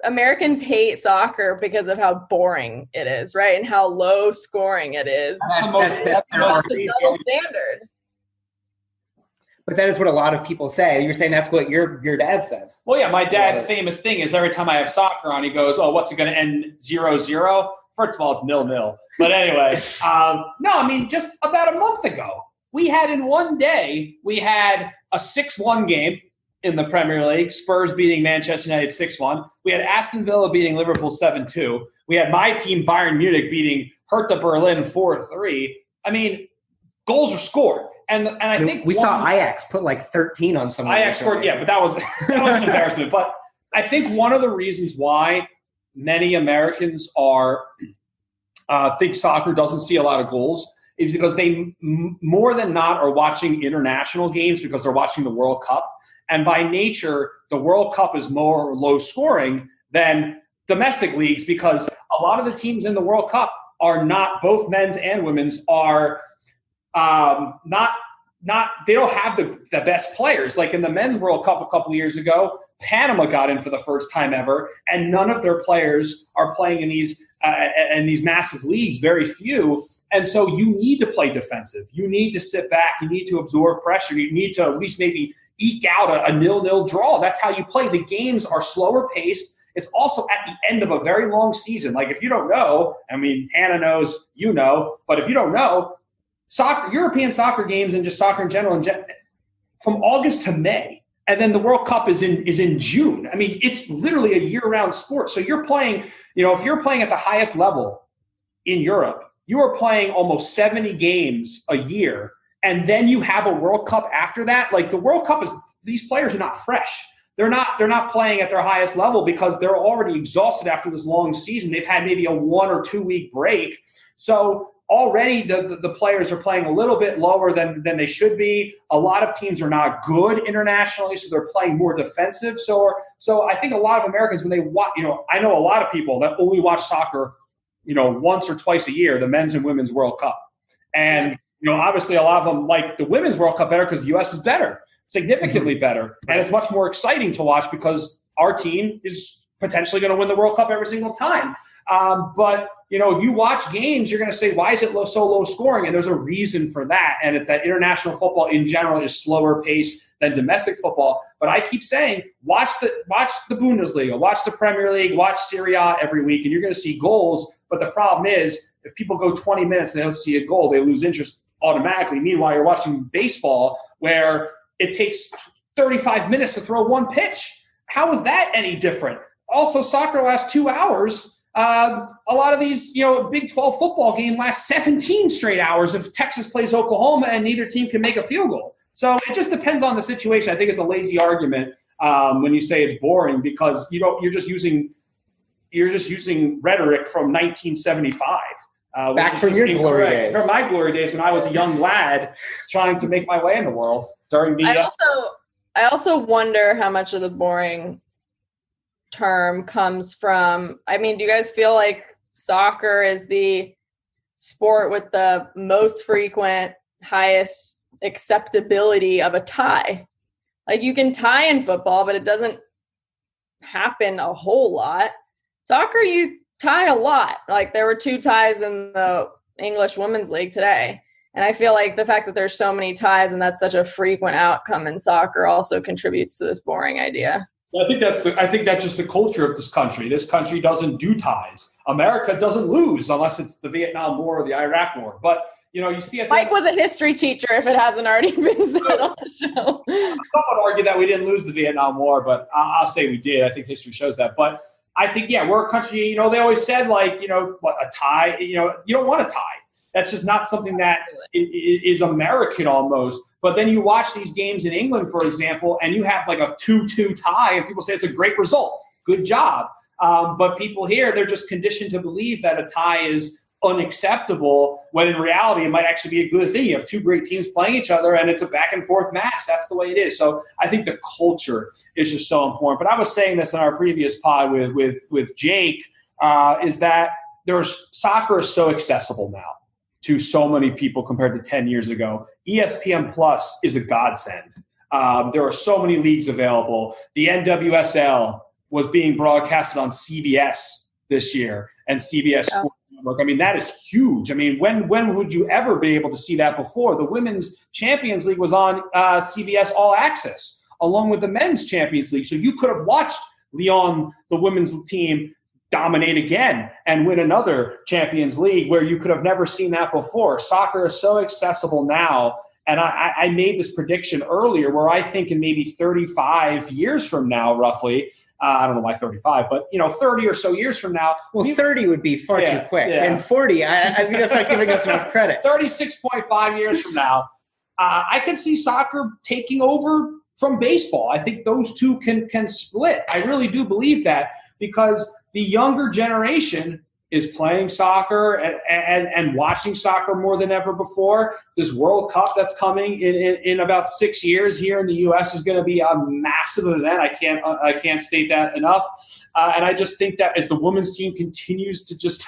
Americans hate soccer because of how boring it is, right? And how low scoring it is. That's the most double standard. But that is what a lot of people say. You're saying that's what your dad says. Well, yeah, my dad's famous thing is every time I have soccer on, he goes, oh, what's it going to end 0-0? First of all, it's 0-0. But anyway, just about a month ago, we had in one day, we had a 6-1 game in the Premier League, Spurs beating Manchester United 6-1. We had Aston Villa beating Liverpool 7-2. We had my team, Bayern Munich, beating Hertha Berlin 4-3. I mean, goals are scored. And I think we saw Ajax put 13 on someone. Ajax scored, yeah, but that was an embarrassment. But I think one of the reasons why many Americans think soccer doesn't see a lot of goals is because they more than not are watching international games because they're watching the World Cup. And by nature, the World Cup is more low scoring than domestic leagues because a lot of the teams in the World Cup are not, both men's and women's are they don't have the best players. Like in the men's World Cup a couple years ago, Panama got in for the first time ever, and none of their players are playing in these massive leagues, very few. And so you need to play defensive. You need to sit back. You need to absorb pressure. You need to at least maybe eke out a 0-0 draw. That's how you play. The games are slower paced. It's also at the end of a very long season. Like if you don't know, I mean, Hannah knows, you know, but if you don't know, European soccer games and just soccer in general, from August to May, and then the World Cup is in June. I mean, it's literally a year-round sport. So you're playing, if you're playing at the highest level in Europe, you are playing almost 70 games a year, and then you have a World Cup after that. Like the World Cup these players are not fresh. They're not playing at their highest level because they're already exhausted after this long season. They've had maybe a 1 or 2 week break. So already the players are playing a little bit lower than they should be. A lot of teams are not good internationally, so they're playing more defensive. So I think a lot of Americans, when they watch, I know a lot of people that only watch soccer, once or twice a year, the men's and women's World Cup. And obviously a lot of them like the Women's World Cup better because the U.S. is better, significantly better. And it's much more exciting to watch because our team is potentially going to win the World Cup every single time. But, if you watch games, you're going to say, why is it so low scoring? And there's a reason for that. And it's that international football in general is slower paced than domestic football. But I keep saying, watch the Bundesliga, watch the Premier League, watch Serie A every week, and you're going to see goals. But the problem is, if people go 20 minutes and they don't see a goal, they lose interest automatically. Meanwhile, you're watching baseball where it takes 35 minutes to throw one pitch. How is that any different? Also, soccer lasts 2 hours. A lot of these, Big 12 football game lasts 17 straight hours if Texas plays Oklahoma and neither team can make a field goal. So it just depends on the situation. I think it's a lazy argument when you say it's boring because you're just using rhetoric from 1975. Back from your glory days. From my glory days when I was a young lad trying to make my way in the world during the. I also wonder how much of the boring term comes from. I mean, do you guys feel like soccer is the sport with the most frequent, highest acceptability of a tie? Like you can tie in football, but it doesn't happen a whole lot. Soccer, you tie a lot. Like there were 2 ties in the English Women's League today. And I feel like the fact that there's so many ties and that's such a frequent outcome in soccer also contributes to this boring idea. I think that's just the culture of this country. This country doesn't do ties. America doesn't lose unless it's the Vietnam War or the Iraq War. But you see, Mike was a history teacher. If it hasn't already been said on the show, some would argue that we didn't lose the Vietnam War, but I'll say we did. I think history shows that. But I think we're a country. They always said a tie. You don't want a tie. That's just not something that is American almost. But then you watch these games in England, for example, and you have like a 2-2 tie, and people say it's a great result. Good job. But people here, they're just conditioned to believe that a tie is unacceptable, when in reality, it might actually be a good thing. You have 2 great teams playing each other, and it's a back-and-forth match. That's the way it is. So I think the culture is just so important. But I was saying this in our previous pod with Jake, is that soccer is so accessible now to so many people compared to 10 years ago. ESPN Plus is a godsend. There are so many leagues available. The NWSL was being broadcasted on CBS this year and CBS Sports Network. I mean, that is huge. I mean, when would you ever be able to see that before? The Women's Champions League was on CBS All Access, along with the Men's Champions League. So you could have watched Lyon, the women's team, dominate again and win another Champions League where you could have never seen that before. Soccer is so accessible now. And I made this prediction earlier where I think in maybe 35 years from now, roughly, I don't know why 35, but 30 or so years from now. Well, 30 would be far too quick. Yeah. And 40, I think that's not giving us enough credit. 36.5 years from now, I could see soccer taking over from baseball. I think those two can split. I really do believe that because the younger generation is playing soccer and watching soccer more than ever before. This World Cup that's coming in about 6 years here in the U.S. is going to be a massive event. I can't state that enough. And I just think that as the women's team continues to just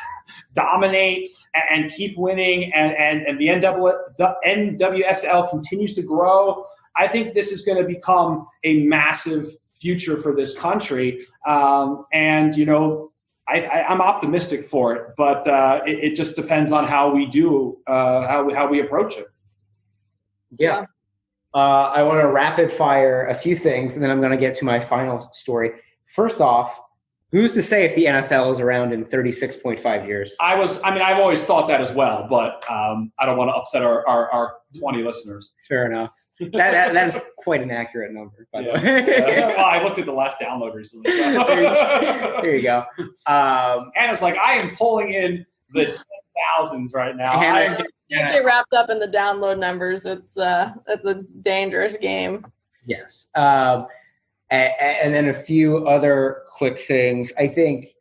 dominate and keep winning and the NWSL continues to grow, I think this is going to become a massive future for this country. I'm optimistic for it, but it just depends on how we do, how we approach it. Yeah. I want to rapid fire a few things, and then I'm going to get to my final story. First off, who's to say if the NFL is around in 36.5 years? I've always thought that as well, but I don't want to upset our 20 listeners. Fair enough. That is quite an accurate number, by the way. Well, I looked at the last download recently. So. There you go. Anna's like, I am pulling in the 10,000s right now. Get wrapped up in the download numbers. It's a dangerous game. Yes. And then a few other quick things. I think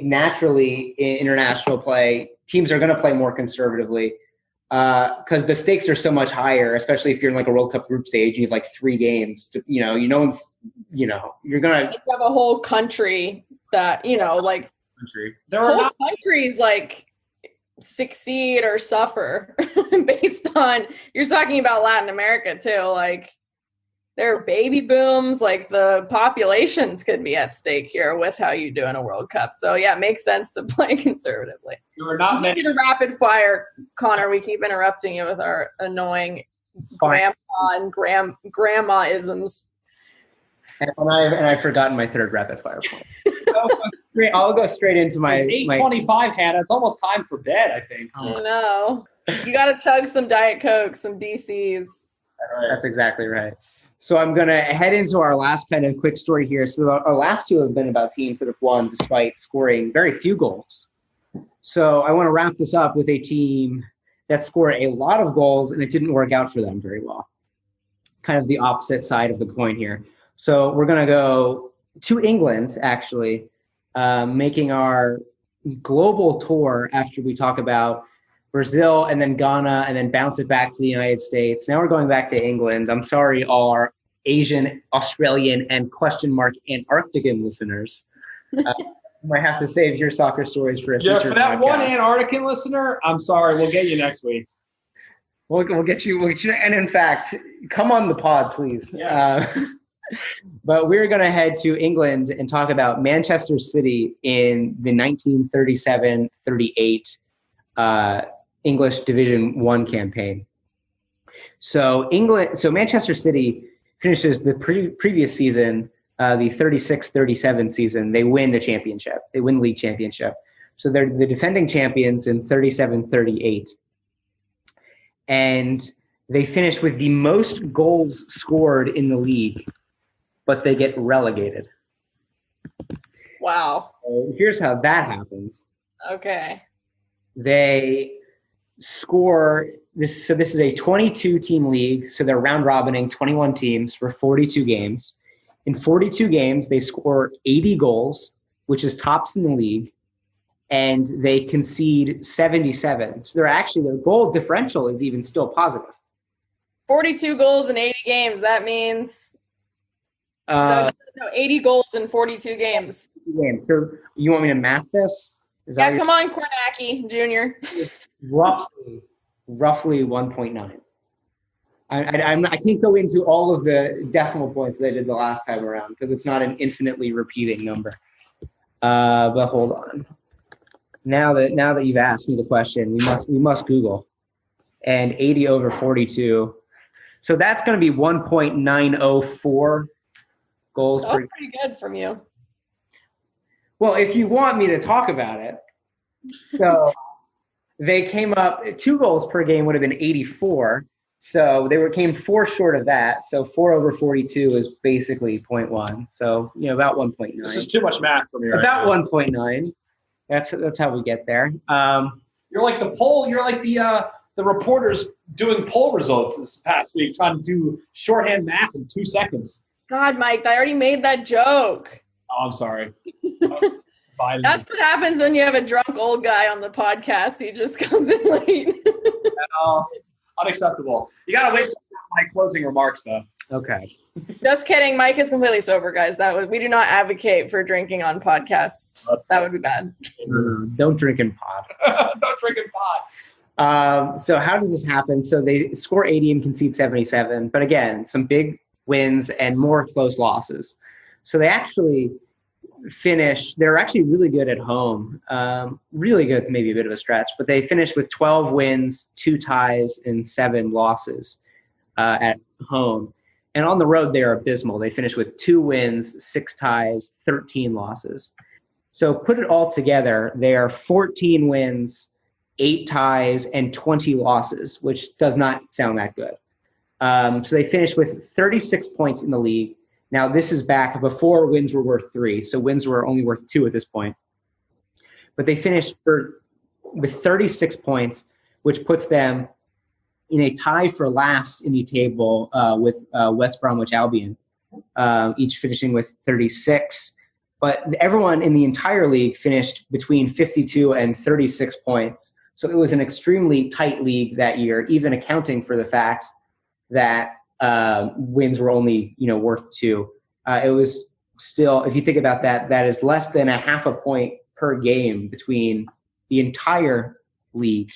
naturally in international play, teams are going to play more conservatively. Because the stakes are so much higher, especially if you're in like a World Cup group stage, you have like 3 games to, you're gonna. You have a whole country that, countries like succeed or suffer based on, you're talking about Latin America too, like there are baby booms, like the populations could be at stake here with how you do in a World Cup. So yeah, it makes sense to play conservatively. You are not meant to rapid fire, Connor. We keep interrupting you with our annoying grandpa and grandma isms. And I've forgotten my third rapid fire point. I'll go straight into my. It's 8:25, Hannah. It's almost time for bed, I think. I know. You got to chug some Diet Coke, some DCs. That's exactly right. So I'm going to head into our last kind of quick story here. So our last two have been about teams that have won despite scoring very few goals. So I want to wrap this up with a team that scored a lot of goals and it didn't work out for them very well. Kind of the opposite side of the coin here. So we're going to go to England, actually, making our global tour after we talk about Brazil and then Ghana and then bounce it back to the United States. Now we're going back to England. I'm sorry, all our Asian, Australian, and Antarctican listeners. You might have to save your soccer stories for a future for that podcast. one Antarctican listener, I'm sorry. We'll get you next week. We'll get you. And in fact, come on the pod, please. Yes. But we're going to head to England and talk about Manchester City in the 1937-38 English Division 1 campaign. So Manchester City finishes the previous season, the 36-37 season. They win the championship. They win the league championship. So they're the defending champions in 37-38. And they finish with the most goals scored in the league, but they get relegated. Wow. So here's how that happens. Okay. They score this. So this is a 22-team league. So they're round robining 21 teams for 42 games. In 42 games, they score 80 goals, which is tops in the league, and they concede 77. So their goal differential is even still positive. 42 goals in 80 games. That means 80 goals in 42 games. So you want me to math this? Yeah, come on, Kornacki Jr. Roughly 1.9. I can't go into all of the decimal points that I did the last time around because it's not an infinitely repeating number. But hold on. Now that you've asked me the question, we must Google. And 80 over 42. So that's going to be 1.904 goals. That was pretty good from you. Well, if you want me to talk about it. So they came up, 2 goals per game would have been 84. So they came 4 short of that. So 4 over 42 is basically 0.1. So, about 1.9. This is too much math for me right now. About now. 1.9. That's how we get there. You're like the poll. You're like the reporters doing poll results this past week, trying to do shorthand math in 2 seconds. God, Mike, I already made that joke. Oh, I'm sorry. That's what happens when you have a drunk old guy on the podcast. He just comes in late. Unacceptable. You got to wait till my closing remarks, though. Okay. Just kidding. Mike is completely sober, guys. We do not advocate for drinking on podcasts. That would be bad. Don't drink in pod. Don't drink in pod. So how does this happen? So they score 80 and concede 77. But again, some big wins and more close losses. So they actually they're actually really good at home. Really good, maybe a bit of a stretch, but they finished with 12 wins, 2 ties, and 7 losses at home. And on the road, they're abysmal. They finished with 2 wins, 6 ties, 13 losses. So put it all together, they are 14 wins, 8 ties, and 20 losses, which does not sound that good. So they finished with 36 points in the league. Now, this is back before wins were worth 3, so wins were only worth 2 at this point. But they finished with 36 points, which puts them in a tie for last in the table with West Bromwich Albion, each finishing with 36. But everyone in the entire league finished between 52 and 36 points. So it was an extremely tight league that year, even accounting for the fact that wins were only, worth 2. It was still, if you think about that, that is less than a half a point per game between the entire league.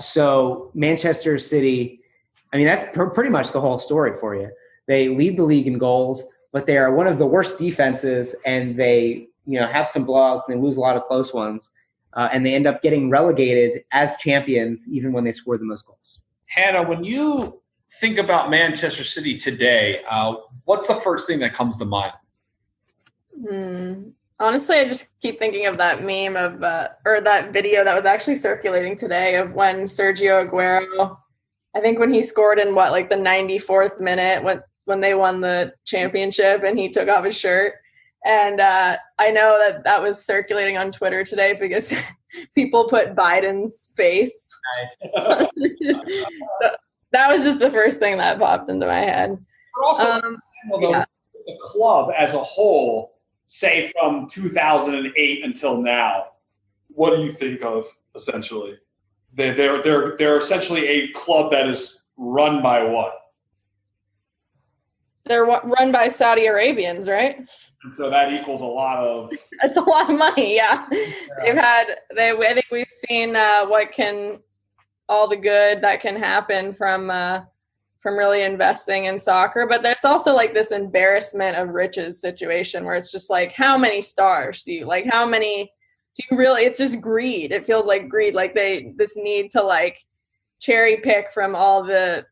So Manchester City, I mean, that's pretty much the whole story for you. They lead the league in goals, but they are one of the worst defenses, and they, have some blowouts and they lose a lot of close ones. And they end up getting relegated as champions, even when they score the most goals. Hannah, when you think about Manchester City today, what's the first thing that comes to mind? Honestly, I just keep thinking of that meme of, or that video that was actually circulating today of when Sergio Aguero, I think when he scored in the 94th minute when they won the championship and he took off his shirt. And I know that was circulating on Twitter today because people put Biden's face. So that was just the first thing that popped into my head. But also, the club as a whole, say from 2008 until now, what do you think of essentially? They're essentially a club that is run by what? They're run by Saudi Arabians, right? And so that equals a lot of. That's a lot of money, yeah. I think we've seen all the good that can happen from really investing in soccer, but there's also this embarrassment of riches situation where it's just how many stars do you how many do you really? It's just greed. It feels like greed. This need to cherry pick from all the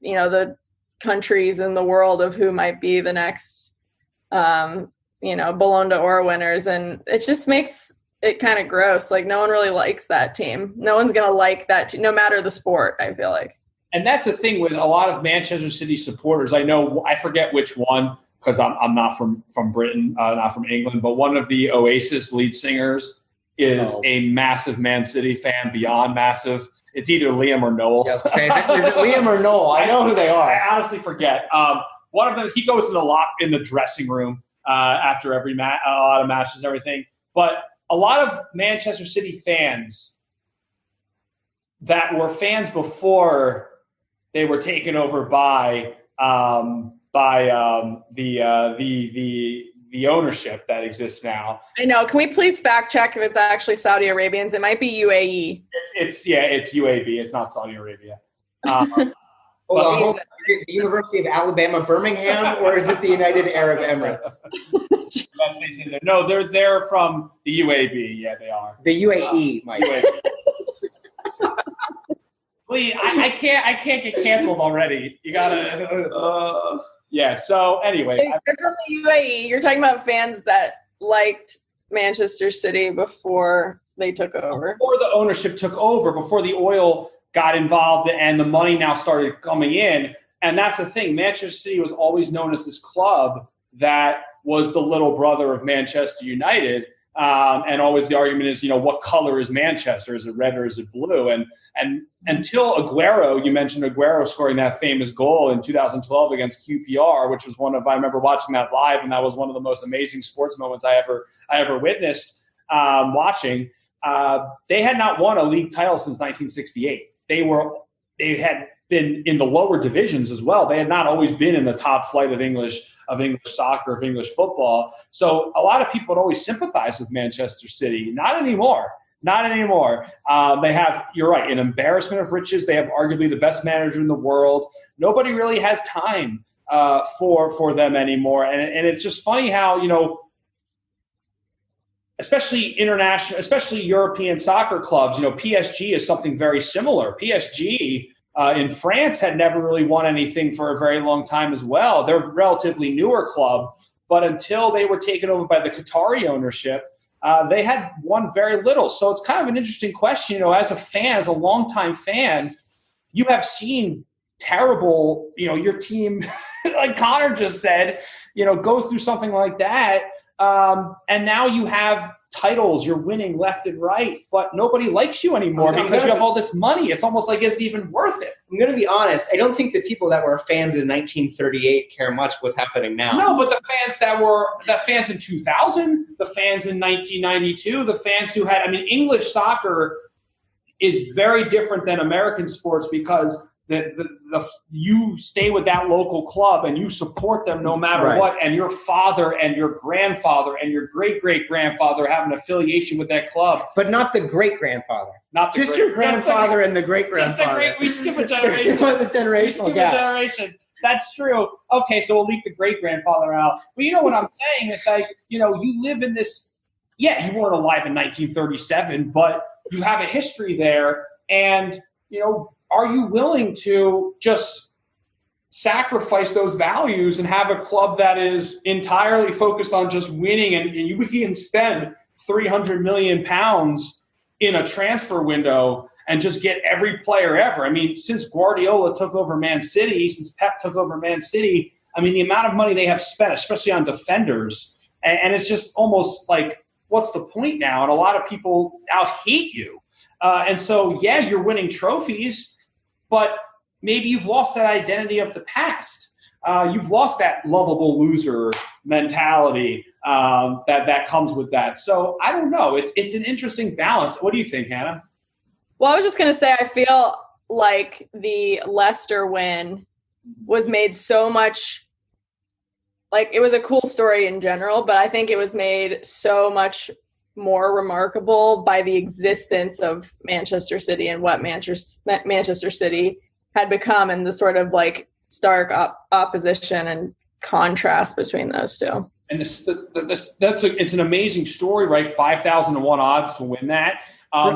the countries in the world of who might be the next Ballon d'Or winners, and it just makes it kind of gross. No one really likes that team. No one's gonna like that team, no matter the sport, I feel like. And that's the thing with a lot of Manchester City supporters. I forget which one because I'm not from Britain, not from England, but one of the Oasis lead singers is a massive Man City fan, beyond massive. It's either Liam or Noel. Yeah, is it Liam or Noel? I know who they are. I honestly forget. One of them, he goes in the dressing room after every a lot of matches and everything. But a lot of Manchester City fans that were fans before they were taken over by the ownership that exists now. I know. Can we please fact check if it's actually Saudi Arabians? It might be UAE. It's UAB. It's not Saudi Arabia. Hold on. Is it the University of Alabama, Birmingham, or is it the United Arab Emirates? No, they're from the UAB. Yeah, they are. The UAE, Mike. Please, I can't get canceled already. You gotta. Yeah. So anyway, they're from the UAE. You're talking about fans that liked Manchester City before they took over. Before the ownership took over, before the oil got involved and the money now started coming in. And that's the thing. Manchester City was always known as this club that was the little brother of Manchester United. And always the argument is, what color is Manchester? Is it red or is it blue? And until Aguero, you mentioned Aguero scoring that famous goal in 2012 against QPR, which was I remember watching that live, and that was one of the most amazing sports moments I ever witnessed watching. They had not won a league title since 1968. They had been in the lower divisions as well. They had not always been in the top flight of English soccer, of English football. So a lot of people would always sympathize with Manchester City. Not anymore. They have, you're right, an embarrassment of riches. They have arguably the best manager in the world. Nobody really has time for them anymore. And it's just funny how, especially international, especially European soccer clubs, PSG is something very similar. PSG in France had never really won anything for a very long time as well. They're a relatively newer club, but until they were taken over by the Qatari ownership, they had won very little. So it's kind of an interesting question. As a fan, as a longtime fan, you have seen terrible, your team, like Connor just said, goes through something like that. And now you have titles, you're winning left and right, but nobody likes you anymore because you have all this money. It's almost like it's even worth it. I'm going to be honest. I don't think the people that were fans in 1938 care much what's happening now. No, but the fans in 2000, the fans in 1992, the fans who had, English soccer is very different than American sports because you stay with that local club and you support them no matter what, and your father and your grandfather and your great-great-grandfather have an affiliation with that club. But not the great-grandfather. Not just your grandfather and the great-grandfather. We skip a generation. It was a generational gap. Generation. That's true. Okay, so we'll leave the great-grandfather out. But you know what I'm saying is like, you live in this, you weren't alive in 1937, but you have a history there, and, are you willing to just sacrifice those values and have a club that is entirely focused on just winning, and you can spend £300 million in a transfer window and just get every player ever? I mean, since Guardiola took over Man City, since Pep took over Man City, I mean, the amount of money they have spent, especially on defenders, and it's just almost like, what's the point now? And a lot of people out hate you. And so, you're winning trophies, but maybe you've lost that identity of the past. You've lost that lovable loser mentality that comes with that. So I don't know. It's an interesting balance. What do you think, Hannah? Well, I was just going to say, I feel like the Leicester win was made so much, like it was a cool story in general, but I think it was made so much more remarkable by the existence of Manchester City and what Manchester City had become, and the sort of like stark opposition and contrast between those two. And it's an amazing story, right? 5,000 to 1 odds to win that.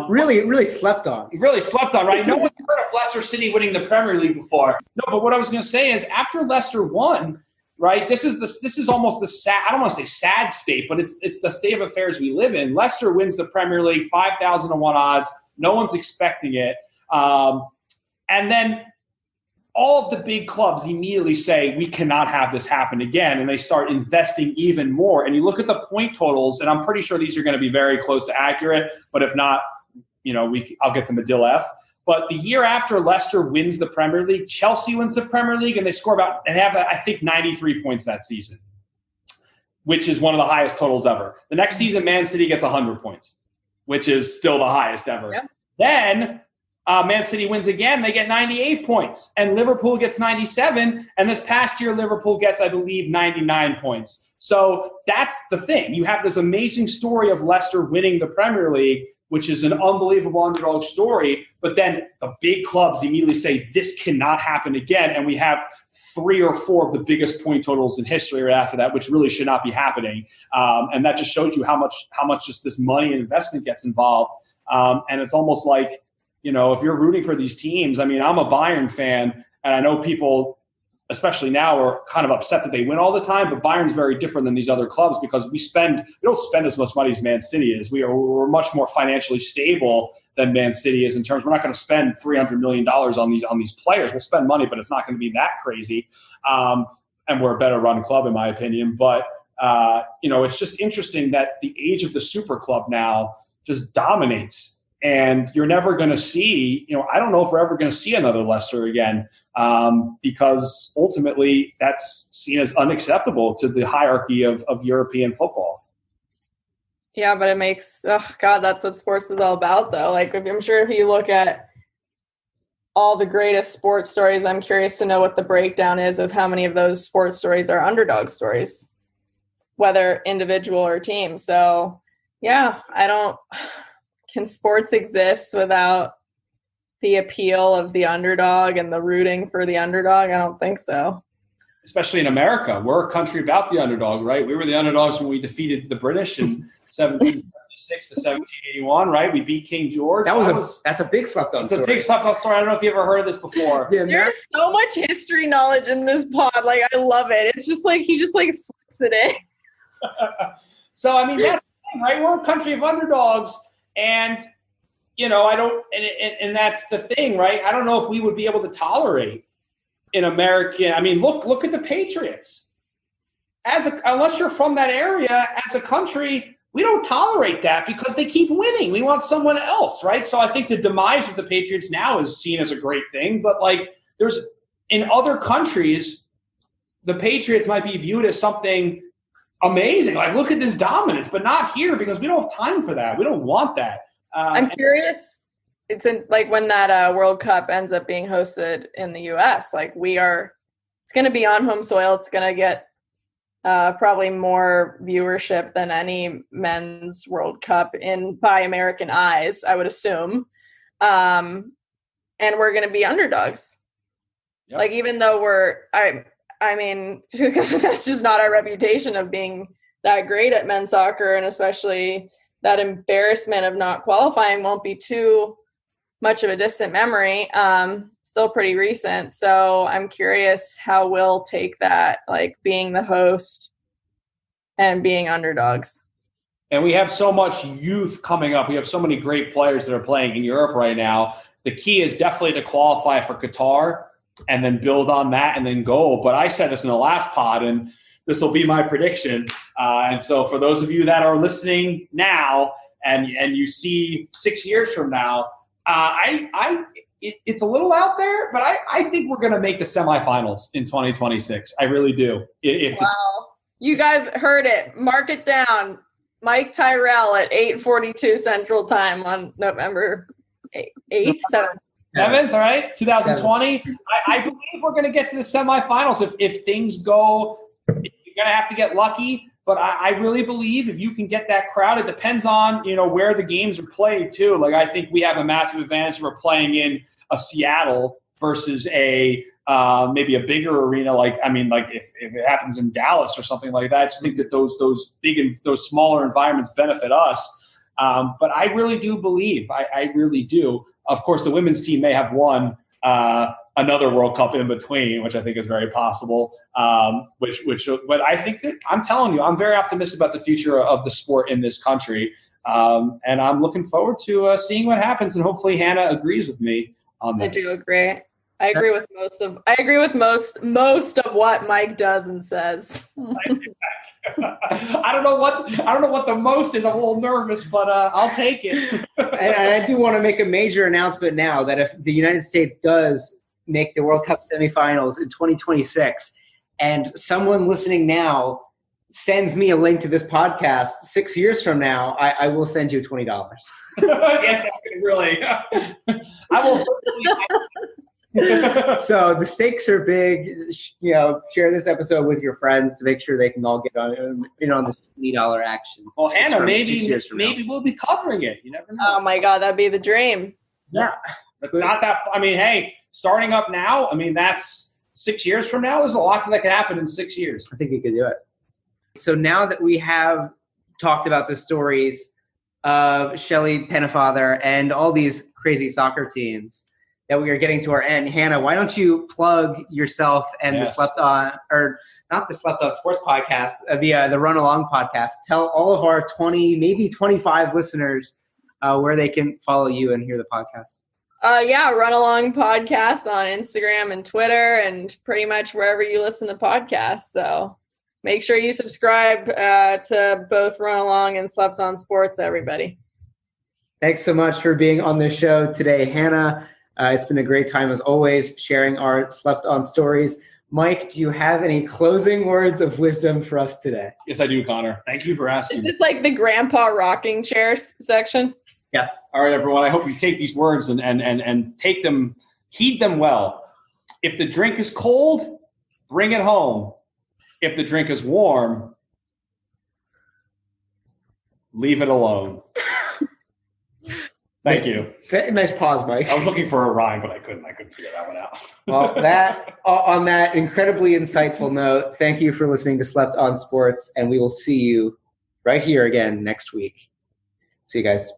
Really slept on. Really slept on, right? No one's heard of Leicester City winning the Premier League before. No, but what I was going to say is after Leicester won, right? This is almost the sad, I don't want to say sad state, but it's the state of affairs we live in. Leicester wins the Premier League, 5,000 to 1 odds. No one's expecting it. And then all of the big clubs immediately say, we cannot have this happen again. And they start investing even more. And you look at the point totals, and I'm pretty sure these are going to be very close to accurate. But if not, I'll get them a Dill F. But the year after Leicester wins the Premier League, Chelsea wins the Premier League, and they have, I think, 93 points that season, which is one of the highest totals ever. The next season, Man City gets 100 points, which is still the highest ever. Yeah. Then Man City wins again. They get 98 points, and Liverpool gets 97. And this past year, Liverpool gets, I believe, 99 points. So that's the thing. You have this amazing story of Leicester winning the Premier League, which is an unbelievable underdog story. But then the big clubs immediately say, this cannot happen again. And we have 3 or 4 of the biggest point totals in history right after that, which really should not be happening. And that just shows you how much just this money and investment gets involved. And it's almost like, if you're rooting for these teams, I mean, I'm a Bayern fan, and I know people, especially now, are kind of upset that they win all the time, but Bayern's very different than these other clubs because we don't spend as much money as Man City is. We're much more financially stable than Man City is in terms. We're not going to spend $300 million on these players. We'll spend money, but it's not going to be that crazy. And we're a better run club, in my opinion. But, it's just interesting that the age of the super club now just dominates. And you're never going to see, I don't know if we're ever going to see another Leicester again, because ultimately that's seen as unacceptable to the hierarchy of European football. Yeah, but it makes, that's what sports is all about, though. Like, I'm sure if you look at all the greatest sports stories, I'm curious to know what the breakdown is of how many of those sports stories are underdog stories, whether individual or team. So, yeah, can sports exist without the appeal of the underdog and the rooting for the underdog? I don't think so. Especially in America. We're a country about the underdog, right? We were the underdogs when we defeated the British in 1776 to 1781, right? We beat King George. That's a big slept on story. It's a big slept on story. I don't know if you ever heard of this before. Yeah, there's so much history knowledge in this pod. Like, I love it. It's just like he just like slips it in. So, I mean, that's the thing, right? We're a country of underdogs. And, and that's the thing, right? I don't know if we would be able to tolerate an American. I mean, look at the Patriots. Unless you're from that area, as a country, we don't tolerate that because they keep winning. We want someone else, right? So I think the demise of the Patriots now is seen as a great thing. But in other countries, the Patriots might be viewed as something amazing. Like, look at this dominance, but not here because we don't have time for that. We don't want that. I'm curious it's in, like when that World Cup ends up being hosted in the U.S., like it's going to be on home soil. It's going to get probably more viewership than any men's World Cup by American eyes, I would assume. And we're going to be underdogs. Yep. Like, even though I mean, that's just not our reputation of being that great at men's soccer, and especially that embarrassment of not qualifying won't be too much of a distant memory. Still pretty recent. So I'm curious how we'll take that, like being the host and being underdogs. And we have so much youth coming up. We have so many great players that are playing in Europe right now. The key is definitely to qualify for Qatar and then build on that and then go. But I said this in the last pod, and this will be my prediction. And so for those of you that are listening now and you see 6 years from now, it's a little out there, but I think we're going to make the semifinals in 2026. I really do. Wow. You guys heard it. Mark it down. Mike Tyrrell at 8:42 Central Time on November 8th, 7th, right? 2020. I believe we're going to get to the semifinals if things go. You're going to have to get lucky, but I really believe if you can get that crowd, it depends on where the games are played too. Like, I think we have a massive advantage if we're playing in a Seattle versus a maybe a bigger arena. Like if it happens in Dallas or something like that, I just think that those big and those smaller environments benefit us. But I really do believe, I really do. Of course, the women's team may have won another World Cup in between, which I think is very possible. But I think that I'm telling you, I'm very optimistic about the future of the sport in this country, and I'm looking forward to seeing what happens. And hopefully, Hannah agrees with me on this. I do agree. I agree with most of what Mike does and says. I don't know what the most is. I'm a little nervous, but I'll take it. And I do want to make a major announcement now that if the United States does make the World Cup semifinals in 2026, and someone listening now sends me a link to this podcast 6 years from now, I will send you $20. Yes, that's going to really. I will. So the stakes are big. Share this episode with your friends to make sure they can all get on this $20 action. Well, Hannah, maybe we'll be covering it. You never know. Oh my God, that'd be the dream. Yeah, it's not that. I mean, hey, starting up now. I mean, that's 6 years from now. There's a lot that can happen in 6 years. I think you could do it. So now that we have talked about the stories of Shelly Pennefather and all these crazy soccer teams, that we are getting to our end. Hannah, why don't you plug yourself and the Slept On, or not the Slept On Sports podcast, the Run Along podcast. Tell all of our 20, maybe 25 listeners where they can follow you and hear the podcast. Run Along podcast on Instagram and Twitter and pretty much wherever you listen to podcasts. So make sure you subscribe to both Run Along and Slept On Sports, everybody. Thanks so much for being on the show today, Hannah. It's been a great time, as always, sharing our Slept On stories. Mike, do you have any closing words of wisdom for us today? Yes, I do, Connor. Thank you for asking. Is this like the grandpa rocking chairs section? Yes. All right, everyone. I hope you take these words and take them, heed them well. If the drink is cold, bring it home. If the drink is warm, leave it alone. Thank you. Nice pause, Mike. I was looking for a rhyme, but I couldn't figure that one out. Well, on that incredibly insightful note, thank you for listening to Slept On Sports, and we will see you right here again next week. See you guys.